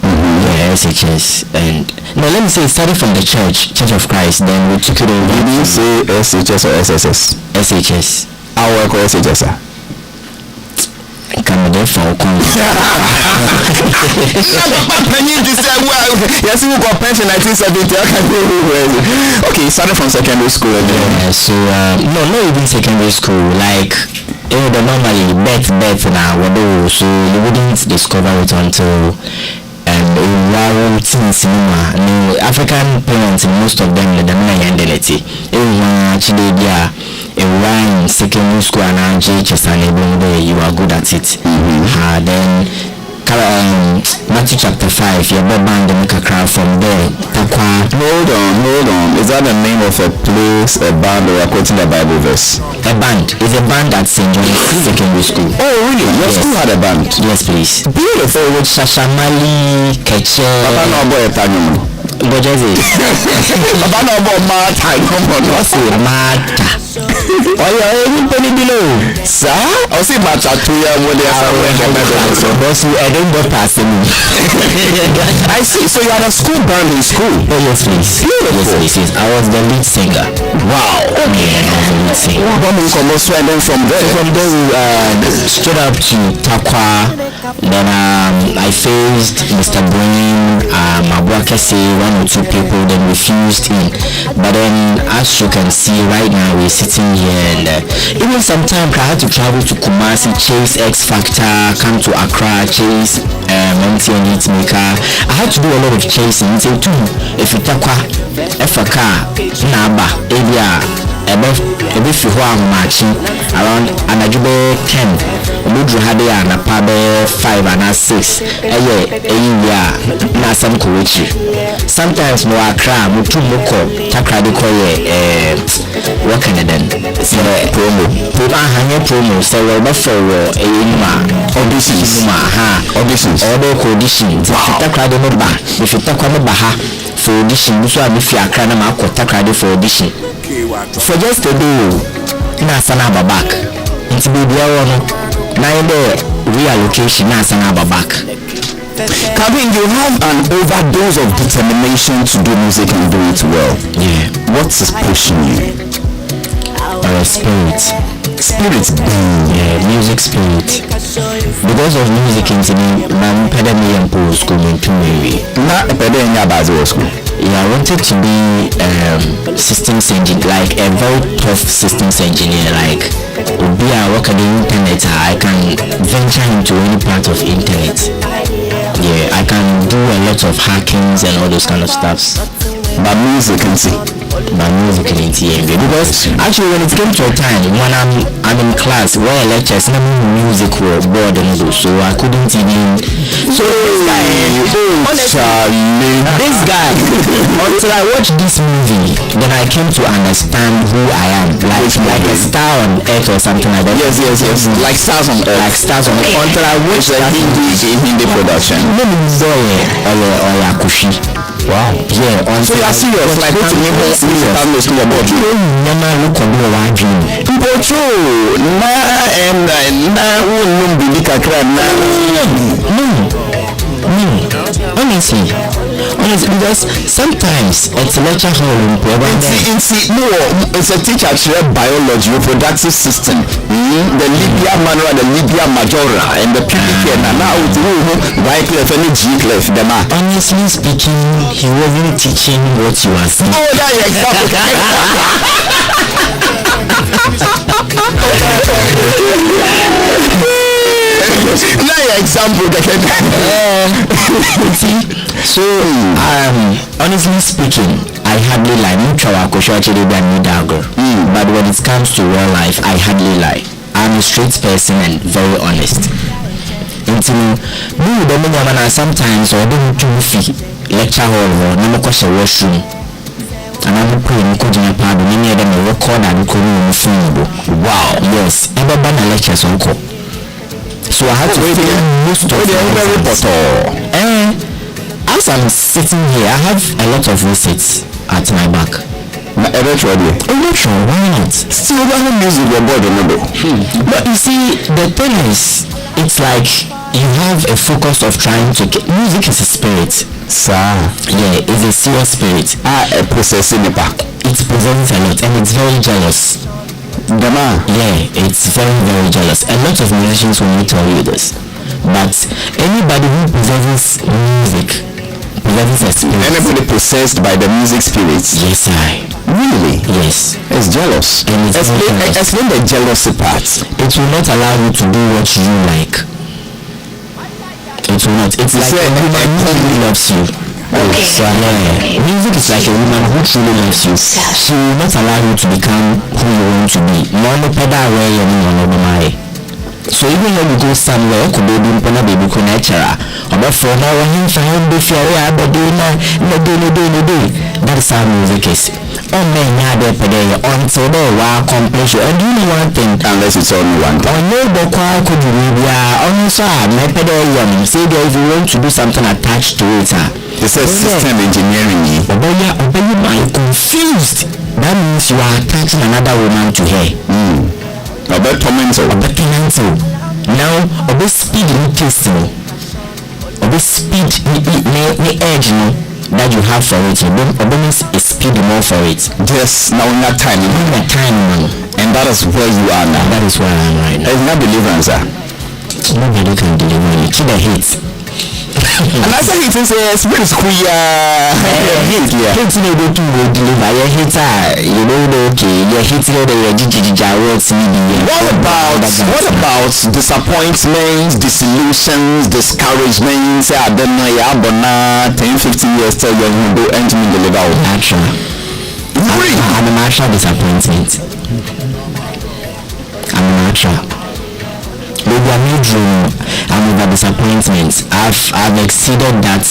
Yeah, SHS. And no, let me say it started from the Church of Christ. Then we took it over. Did you say SHS or SSS? SHS. I work with SHS. Come there for yes, we got pension 1970. Okay, started from secondary school again. Yeah, so no, not even secondary school. Like the normally birth now, so you wouldn't discover it until cinema. No, African parents, most of them, the identity. Actually, yeah. In secondary school and JHS and you are good at it. Then Matthew chapter 5, your band and make a crowd from there. Hold on. Is that the name of a place, a band, or quoting the Bible verse? A band. It's a band at St. John's Secondary School. Oh, really? Your school had a band? Yes, please. Beautiful. With Shashamali, Keche. Papa no boy Italian. Bojeze. Papa no boy Martha. What's it? Martha. Oh yeah, anybody below? Sir? I see Martha 2 years old. I don't go past him. I see. So you had a school band in school? Oh yes, please. Beautiful. Yes. I was the lead singer. Wow. Okay. Yeah, I was the lead singer. Then from there we stood up to Takwa. Then I faced Mr. Brain, Akye, 1 or 2 people. Then refused him. But then, as you can see right now, we're sitting here, and even sometimes I had to travel to Kumasi, chase X Factor, come to Accra, chase MTN Hitmaker. I had to do a lot of chasing. Say too, if you Takwa, FK, Naba, Abia, if you are marching around Anajube 10, Mudru Hade and a Pabe 5 and a 6, Nasam Kuichi. Sometimes no Accra, Mutu Moko, Takradi Koye, what can I then? Promo, say, well, before auditions, if you talk about Baha for audition, so if you are crying about Takradi for audition. For just a day, Nasanaba back. It's be there on 9 reallocation, Nasanaba back. Kevin, you have an overdose of determination to do music and do it well. Yeah. What is pushing you? Our spirit. Yeah, music spirit. Because of music in my academy and post school in Tumiri. Not a pedal school. Yeah, I wanted to be systems engineer, like a very tough systems engineer. Like, be a work at the internet, I can venture into any part of internet. Yeah, I can do a lot of hackings and all those kind of stuffs. But music and see. Because actually when it came to a time when I'm in class where I lecture, it's not music or board and all, so I couldn't even. So this guy until I watched this movie, then I came to understand who I am, like a star on earth or something like that. Yes. Like stars on earth. Until I watched that Hindi production. Wow. Yeah. So you are serious? Like what you people true. Honestly, because sometimes it's a lecture hall it's a teacher biology, reproductive system, the Libya manual, the Libya majora, and the PPK, and now honestly speaking, he wasn't teaching what you are saying. Oh, yeah, exactly. Example. So honestly speaking, I hardly lie. But when it comes to real life, I hardly lie. I'm a straight person and very honest. Sometimes I don't do fee lecture hall no question washroom. And I'm going to pad many of them record and phone. Wow, yes, ever ban a lecture so cool. So I had to wait most of the as I'm sitting here, I have a lot of receipts at my back. Eventually. Why not? Still, music your body, But you see, the thing is, it's like you have a focus of trying to get music is a spirit. Sir. Yeah, it's a serious spirit. A possessing the back. It possesses a lot and it's very jealous. Yeah, it's very, very jealous. A lot of musicians will not tell you this. But anybody who possesses music possesses a spirit. Anybody possessed by the music spirits? Yes, I. Really? Yes. It's jealous. And it's explain the jealousy part. It will not allow you to do what you like. It will not. It's like a woman who really loves you. Okay. So yeah, music is like a woman who truly loves you. She will not allow you to become who you want to be. So even when you go somewhere, could be doing baby connectora, or for now him for him be fair, but that is how music is. Oh man, now they're today until they were completion. And do you know one thing? Unless it's only one thing. Or no, but could you also my pedal say that if you want to do something attached to it, it's a system engineering. But you might confused. That means you are attaching another woman to her. About tormental. Now, about speed in testing. About speed the edge that you have for it. About speed more for it. Just now in that time. And that is where you are now. That is where I am right now. It's not deliverance. Nobody can deliver you. Keep the hits. And I said it is a spirit square hit here. Hits no go to deliver your hits you know okay your hits no the what about disappointments, disillusions, discouragements? I don't know, yeah, but now 10-15 years till you will go and me deliver action. I'm an actual disappointment. I'm an actual. Maybe I'm not dream. I'm over disappointments. I've exceeded that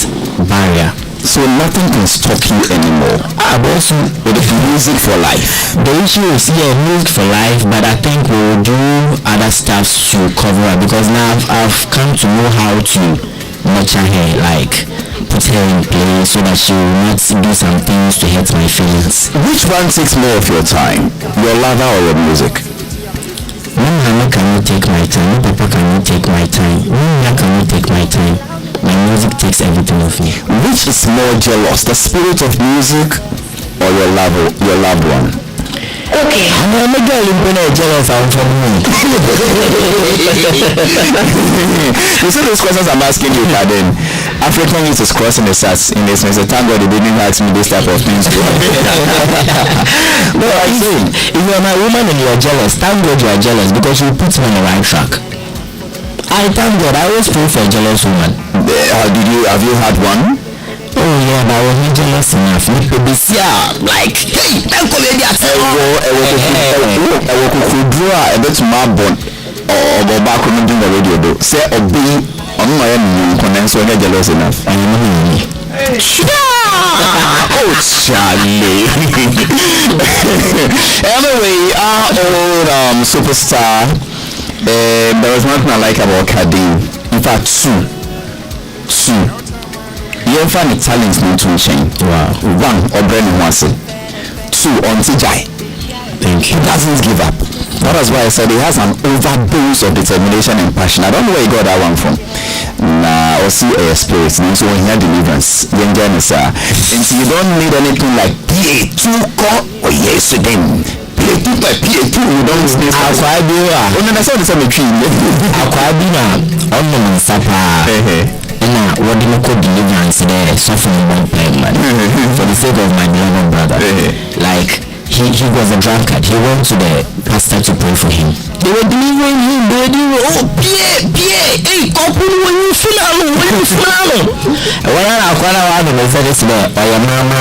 barrier. So nothing can stop you anymore. But also with music for life. The issue is music for life, but I think we'll do other stuff to cover it because now I've come to know how to nurture her, like put her in place so that she will not do some things to hurt my feelings. Which one takes more of your time? Your lover or your music? Mama cannot take my time. Papa cannot take my time. Mama cannot take my time. My music takes everything of me. Which is more jealous, the spirit of music or your loved one? Okay. I'm a girl in jealous from me. You see those questions I'm asking you, Kaden. African youth is crossing the sats in this sense. Thank God they didn't ask me this type of things. No, I'm saying, if you're my woman and you're jealous, thank God you are jealous because you put me on the right track. I thank God. I always pray for a jealous woman. Have you had one? Oh yeah, but I was not jealous enough. Like, hey, don't call me that. A bit more born or back on the radio though. Say obey on my own condense when you're jealous enough. Oh Charlie. Anyway, our old superstar. There was nothing I like about Kadin. In fact, two. You find the talents need to change. Wow. One, Obreni Mwase. Two, Ontijai. Thank you. He doesn't give up. That is why I said he has an overdose of determination and passion. I don't know where he got that one from. Nah, or see a spirit. So when he had deliverance, and you don't need anything like PA2 or yes again. PA2 by PA2, you don't need Akwabiwa. Oh, no, that's all the same tree. Akwabiwa. On Sapa. What do you call deliverance there? Suffering one time, man. For the sake of my beloved brother. Like, he was a drunkard. He went to the pastor to pray for him. They were delivering him. Hey, couple, when you feel alone. When I said this, or your mama,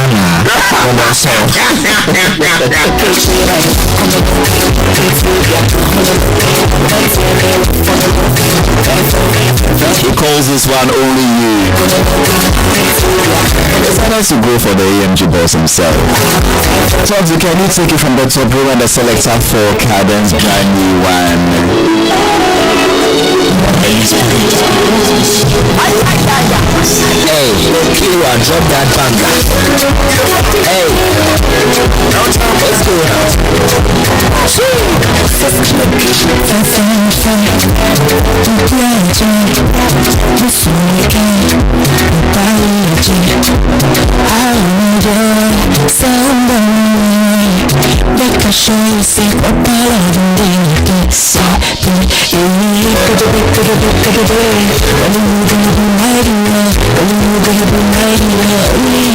he calls this one only you. It's nice to go for the AMG boss himself. So can you take it from the top row and the selector for Caden's brand new one? Hey, Kira, drop that banger. Hey. Make a show you see what I love and then you can see you need to be mighty well, only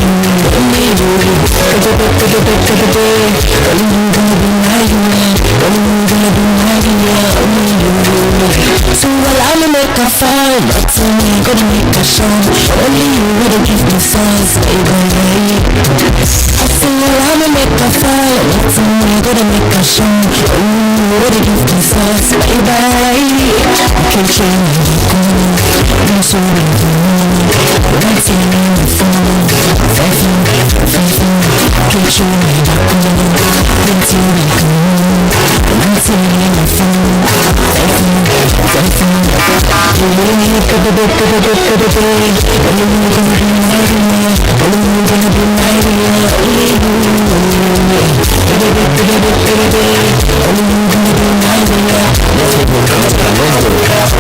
so allow me make a fall, but me gonna make a show. Only you would give me sauce, baby. I say allow me make a fall, but me gonna make a show. Only you would give me sauce, baby. I can't change I'm so don't see me on the phone. Can't show me don't see me don't see me on the phone.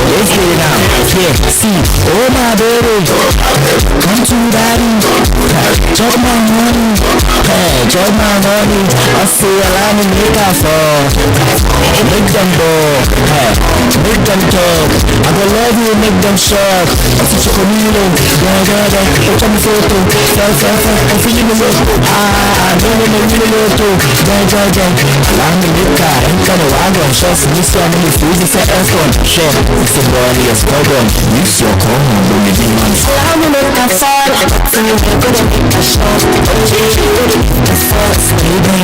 Let's get it out. Here, see, oh my baby, come to daddy, chop my money, hey, chop my money. I say allow me make a fall, make them go, hey, make them talk. I go love you, make them shock. I see you coming, put on the photo, I'm feeling the look. Allow me make a, I'm kind of wild on shots, and this one is easy for everyone. Share, it's a body, it's problem. Use your call, bring it in. Allow me make a fall, so you can go to make a shot. Okay, you go to make a fall, baby.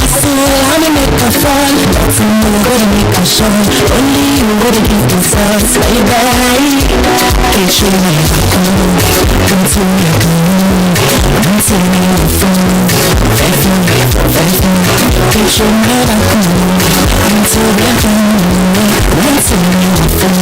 So allow me make a fall, so you can go to make a shot. Only you go to make a fall, baby. Can't show me how to come to me, don't see me on the phone. Can't show me how to come to me, don't see me on the phone.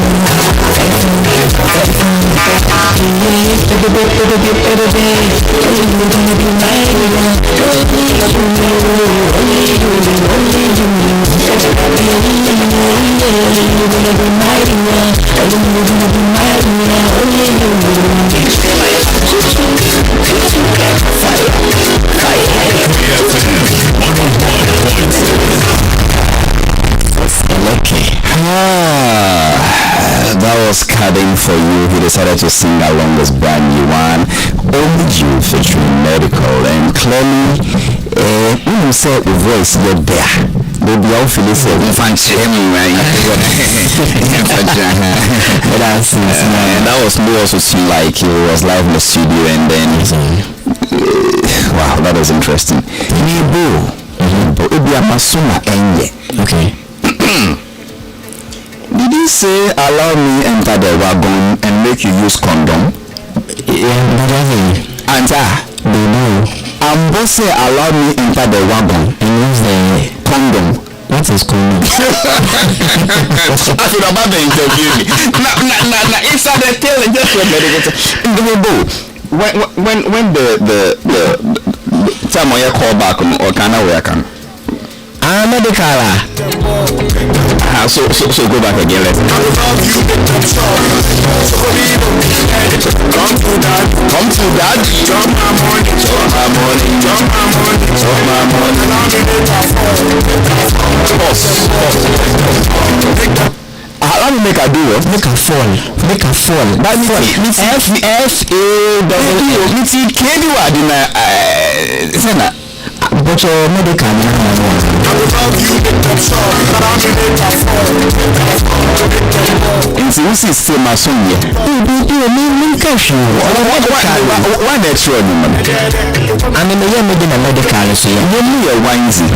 That was Cutting for You. He decided to sing along this brand new one, Only You, featuring Medical. And clearly, when you say the voice, you're there. Baby, I'll feel it. And that was Lou also seemed like he was live in the studio, and then wow, that was interesting. Okay. Did he say allow me enter the wagon and make you use condom? Yeah, Ansah, they know. Boss say allow me enter the wagon and use the condom. What is condom? I should have the interview. Nah, inside the tail and just when the time I call back or can I work on? Medical. So go back again. Let's come to that. Jump my morning. Let me make a do it. Make a fall. That means F-A-W-E. Can't do it. But your medical it's easy to my son. You why next road? I'm in the year making a medical, so you're a winesy.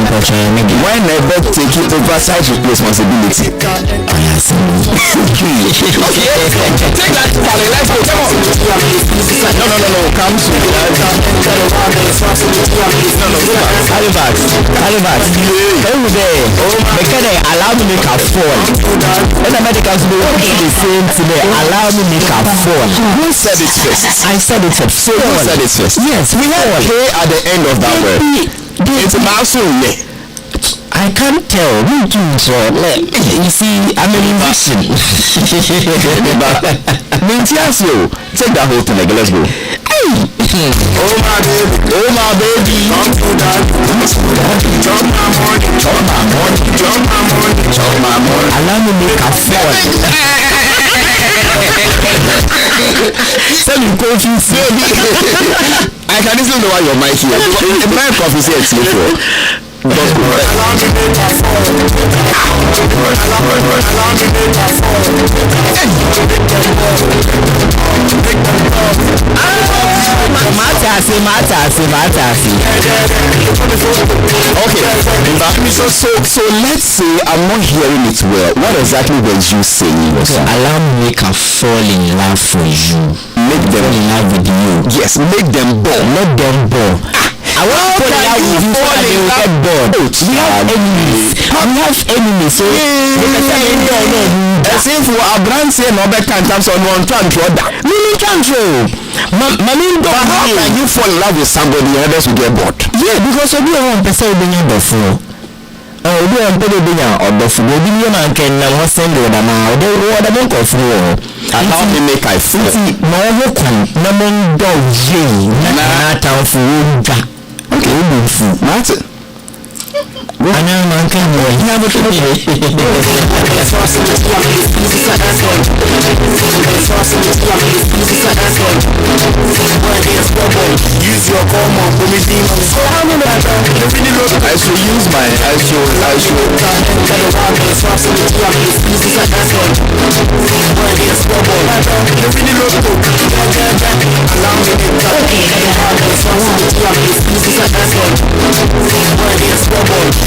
Why never take it oversized responsibility? Take that, Charlie. Let's go. Come on. No. Come to Halifax. Over there. Because allow me make a fall. When the medicals do the same today, allow me make a fall. Who said it first? I said it first. So who said it first? Yes, we have K at the end of that word. It's a milestone. I can't tell. Me too. So, you see, I'm an musician. Take that whole thing. Let's go. Oh my baby, I'm so daddy. Drop my money, drop my money, drop my money, drop my money. Allow me make a fall. Send me confused. I can listen to why your mic here. My coffee here it's before. Okay, so let's say I'm not hearing it well. What exactly were you saying? Allow me make a fall in love for you. Make them in love with you. Yes, make them ball. Let them ball. I want to fall in love with you so that they will get bored. We have enemies. We have enemies. So as if we are brand saying no better in terms of one control. Mini control. How can you fall in love with somebody and others will get bored? Yeah, because we don't person being before. We don't put it or before. We don't can send you the man. They want to go through. Allow me make I feel. No one can. No one does. Not out for. Okay, that's it. I know man can use your common I should use my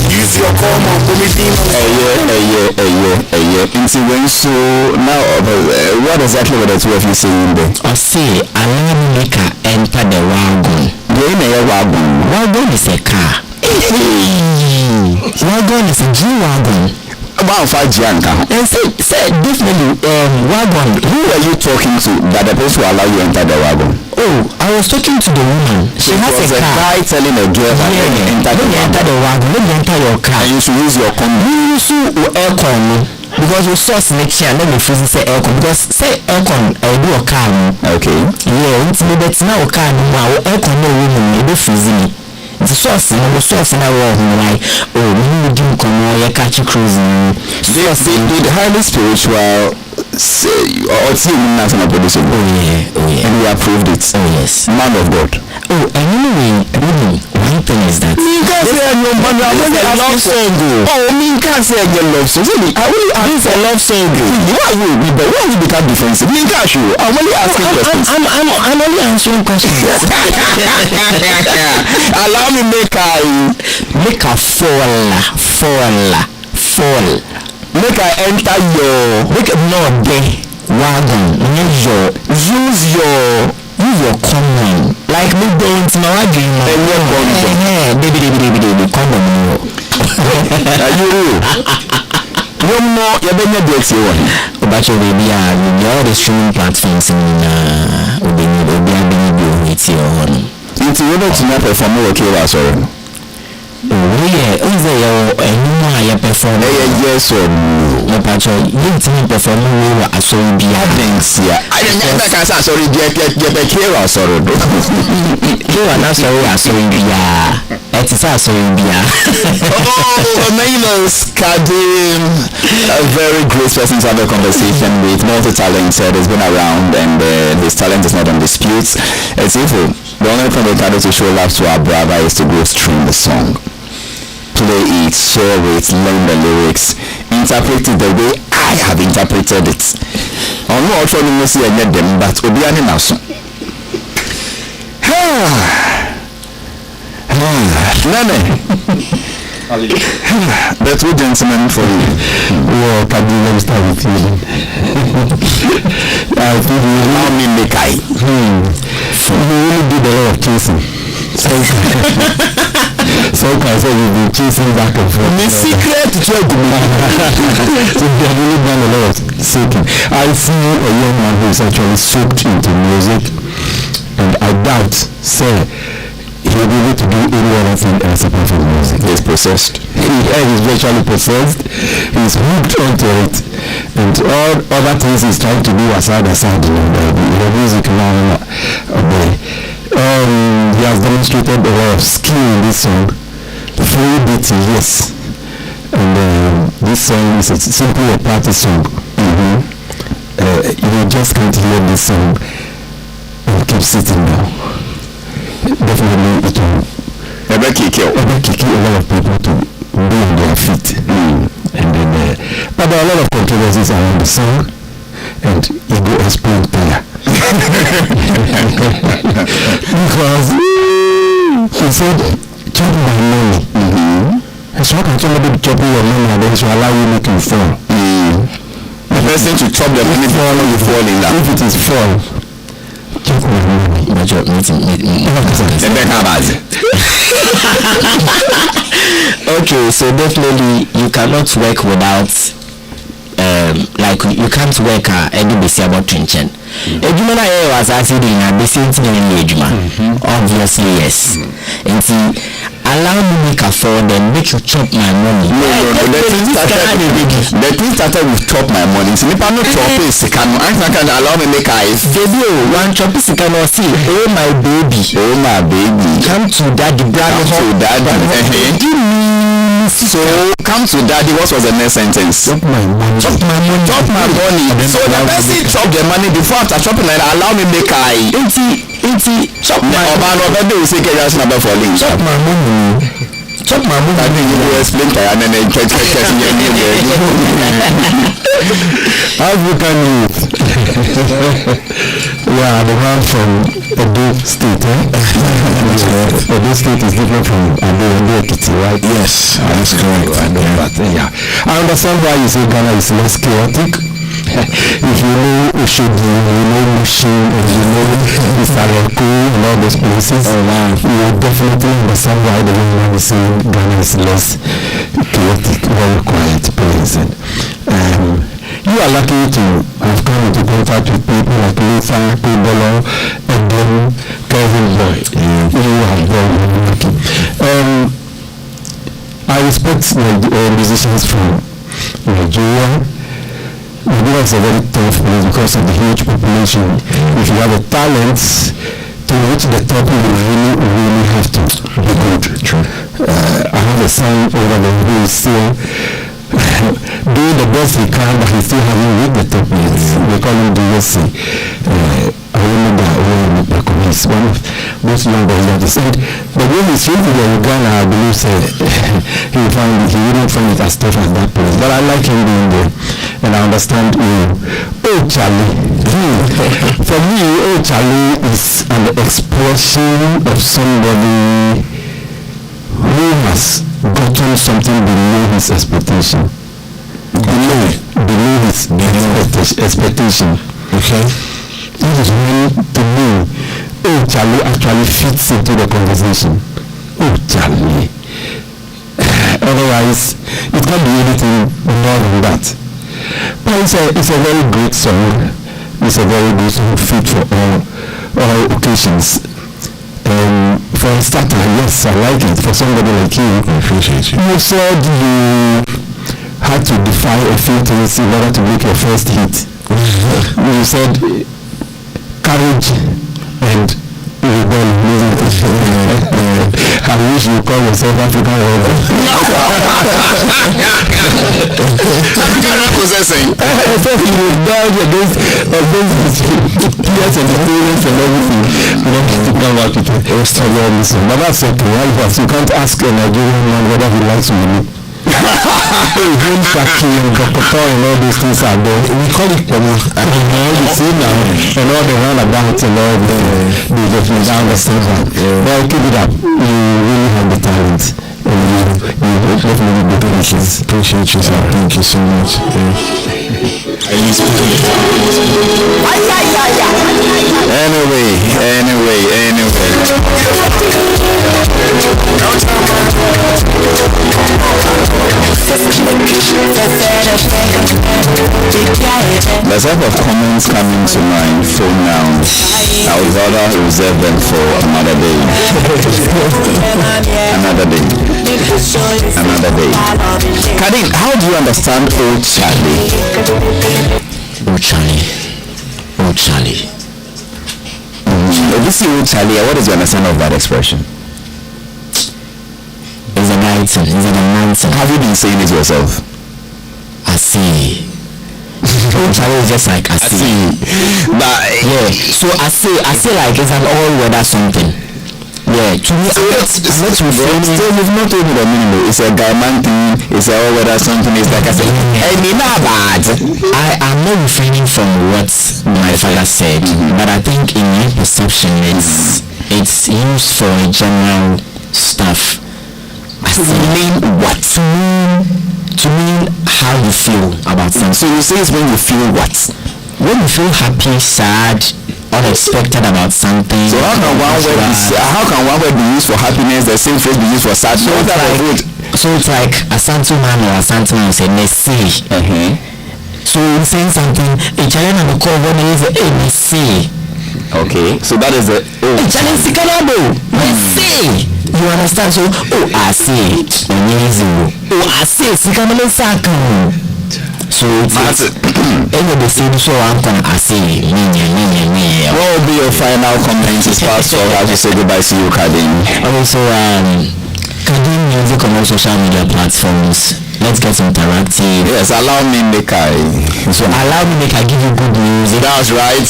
use your common so now what exactly were the two of you saying there? I say allow me make her enter the wagon. Wagon is a car. Wagon is a G-Wagon. About 5 Gianca. And say definitely wagon. Who are you talking to that the person will allow you enter the wagon? Oh, I was talking to the woman. She has a car. Guy telling a girl that enter the wagon. Let me enter your car. And you should use your condom. You use aircon. Because we source next year, let me freeze say aircon. Because say aircon, I do a car. Okay. Yeah, it's me that's now a car. Now aircon no woman, you freeze me. The source in our world, like, oh, we do come on, you catch a cruising. The highly spiritual say, or see, nothing about this. Oh, yeah. And we approved it. Oh, yes. Man of God. Oh, and anyway, really, one thing is that. You can't say no, but I want a love song. Oh, me can't say a love song. I will ask a love song. Why will we become defensive? Me can't show. I'm only asking questions. I'm only answering questions. Allow me make a fall. Make I enter your wagon. Use your condom. Like me don't know what you know. Baby condom. No more. You better do it. But you baby all the streaming platforms in Into order to not perform okay, sorry. Oh yeah, is there a perform? Yes or no? Pacho, you didn't perform well as so be a dance. Yeah, I didn't make us sorry, get the care sorry. You are not sorry as so be a. It is also be a. Oh, my name is Kadim. A very great person to have a conversation with, multi-talented, has been around, and his talent is not on dispute. It's evil. The only thing we can do to show love to our brother is to go stream the song, play it, share it, learn the lyrics, interpret it the way I have interpreted it. I'm not sure you will see any of them, but we'll be an announcement. The two gentlemen for you. Well, can you let me start with you? I think we allow me make We really did a lot of chasing. So you've been chasing back and forth. The secret job. So they have really done a lot of seeking. I see a young man who is actually soaked into music, and I doubt, say, he'll be able to do any other thing else apart from music. He's possessed. He's virtually possessed. He's hooked onto it, and all other things he's trying to do aside, music now. He has demonstrated a lot of skill in this song. Fluidity, yes. And this song is simply a party song. You just can't hear this song and keep sitting now. Definitely it will kick a lot of people to be on their feet. And then, but there are a lot of controversies around the song, and it will explain there. Because he said, chop my money. It's not can somebody be chopping your money and then to allow you make you fall. The person to chop the money fall, you fall in that. If it is fall, chop my money. Okay, so definitely you cannot work without like you can't work any basic about tension. Ejuma na ye was asking na basic thing ejuma. Obviously yes. And see, allow me make afford and make you chop my money. No. The thing started with chop my money. So if I'm not chopping sikano, I can allow me make eyes. Baby, one chop sikano see. Oh my baby. Come to daddy, So come to daddy. What was the next sentence? Chop my money. So the person chop the money before after chopping it, allow me make eye. Chop my money. Chop my money. Chop my money. I think you will explain to and then African youth. Yeah, the man from Edo State, Edo State is different from Akye, right? Yes, that's correct. I understand why you say Ghana is less chaotic. If you know Oshodi, you know Mushin, and you know Isareko and all those places, you will definitely understand why the woman is saying Ghana is less chaotic, very quiet place. And you are lucky to have come into contact with people like Luther, Kubolo, and then Kevin Boy. You are very lucky. I respect musicians from Nigeria. Nigeria is a very tough place because of the huge population. If you have a talent to reach the top, you really have to be good. True. I have a son over there who is still doing the best he can, but he still hasn't reached the top yet. We call him DSC. I remember he's one of most young boys that is said. The way he's reading the Uganda, I believe he wouldn't find it as tough as that place. But I like him being there. And I understand you. Oh Charlie. For me, oh Charlie is an expression of somebody who has gotten something below his expectation. Below his expectation. Okay. That is when, to me, oh Charlie actually fits into the conversation. Oh Charlie. Otherwise, it can't be anything more than that. But it's a very great song. It's a very good song, fit for all occasions. For a starter, yes, I like it. For somebody like you, I appreciate you. You said you had to defy a few things in order to make your first hit. You said courage and rebellion. I wish you call yourself African rebel. Possessing. I thought you would dodge against peers and the parents and everything. You don't have to come back with it. But that's okay. You can't ask a Nigerian man whether he likes money. Even Akye and Gokoto and all these things are there. We call it Kwame. You see now, and all the roundabouts and all the definitely understand that. Well, keep it up. You really have the talent. And you definitely be patient. Appreciate you, sir. Thank you so much. Anyway. The type of comments coming to mind, pronouns, I would rather reserve them for another day. Another day. Another day. Kadim, how do you understand Old Charlie? Old Charlie. Old Charlie. If you see Old Charlie, what is your understanding of that expression? It's a nonsense. It's a nonsense. Have you been saying it yourself? I see. Old Charlie is just like I see. But yeah. So I say like it's an all-weather something. Yeah, to me, I'm not refraining. Still, you've not told me the meaning. It's a guy man thing. It's a all-weather something. It's like I said, hey, not bad. I'm not refraining from what my father said, but I think in my perception, it's used for general stuff. To mean what? To mean how you feel about something. So you say it's when you feel what? When you feel happy, sad, unexpected about something. So how can one word be used for happiness, the same phrase be used for sadness? So it's like a Santuman or a Santuman say Messi. So in saying something, a challenge and a call when it is a Messi. Okay, so that is the challenge Messi. You understand? So I see amazing. I see Sikamale Saka. So it's the same. So I'm gonna say what will be your final comments as past or how to say goodbye to you, Kadim? Also Kadim music on all social media platforms. Let's get interactive. Yes, allow me make I give you good music. That's right.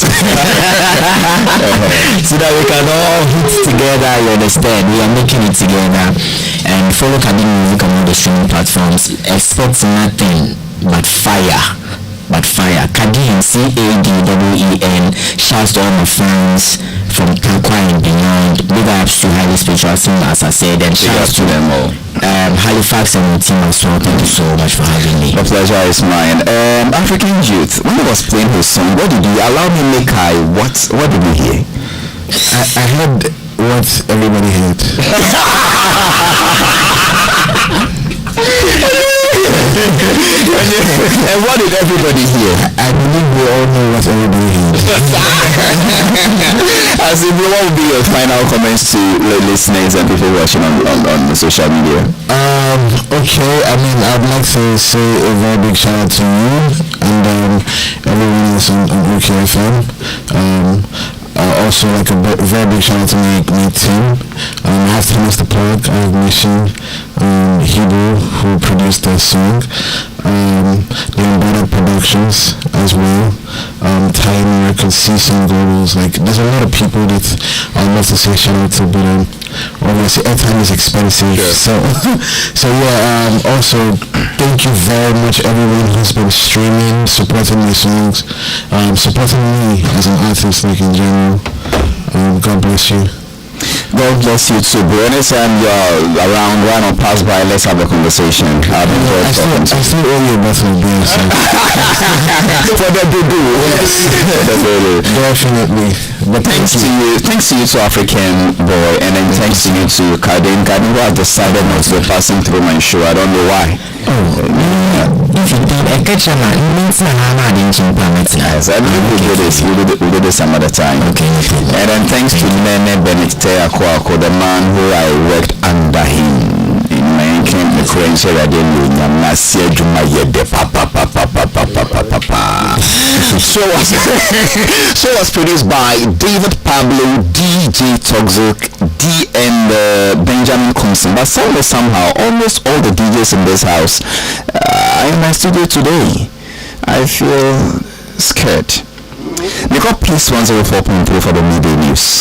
So that we can all hit together, you understand? We are making it together. And follow Kadim music on all the streaming platforms. Expect nothing but fire. Kadim, C-A-D-E-E-N. Shouts to all my fans from Kakwa and beyond. Big ups to highly spiritual singers, as I said, and shouts to them all. Halifax and the team as well. Thank you so much for having me. The pleasure is mine. African Youth, when I was playing his song, what did you allow me make what did we hear? I heard what everybody heard. And what did everybody hear? I believe we all know what everybody heard. As if what would be your final comments to listeners and people watching on the social media? Okay, I mean, I'd like to say a very big shout out to you and everyone else on OKFM. Also, like a very big shout out to my team. I have to miss the plug. I have Mission, Hebrew, who produced the song. The Embedded Productions as well. Thai American Season Globals. Like, there's a lot of people that I'd love to say shout out to, but obviously airtime is expensive. Sure. So yeah. Also, thank you very much everyone who's been streaming, supporting my songs, supporting me as an artist, like in general. God bless you. God bless you too, bro. Anytime you're around, why not pass by? Let's have a conversation. I still owe you a bottle of beer, so. For the do. Yes. Definitely. But thanks to you to African boy, and then thanks to you to Kadim. Kadim has decided not to be passing through my show. I don't know why. If you did a catch on it means yes, I believe we'll do this some other time. Okay. And then thanks to Nene Bennett Teakwako, the man who I worked under him in my camp, the French so was produced by David Pablo, DJ Toxic, D and Benjamin Compson. But somehow almost all the DJs in this house are in my studio today. I feel scared. Because Peace 104.3 for the midday news.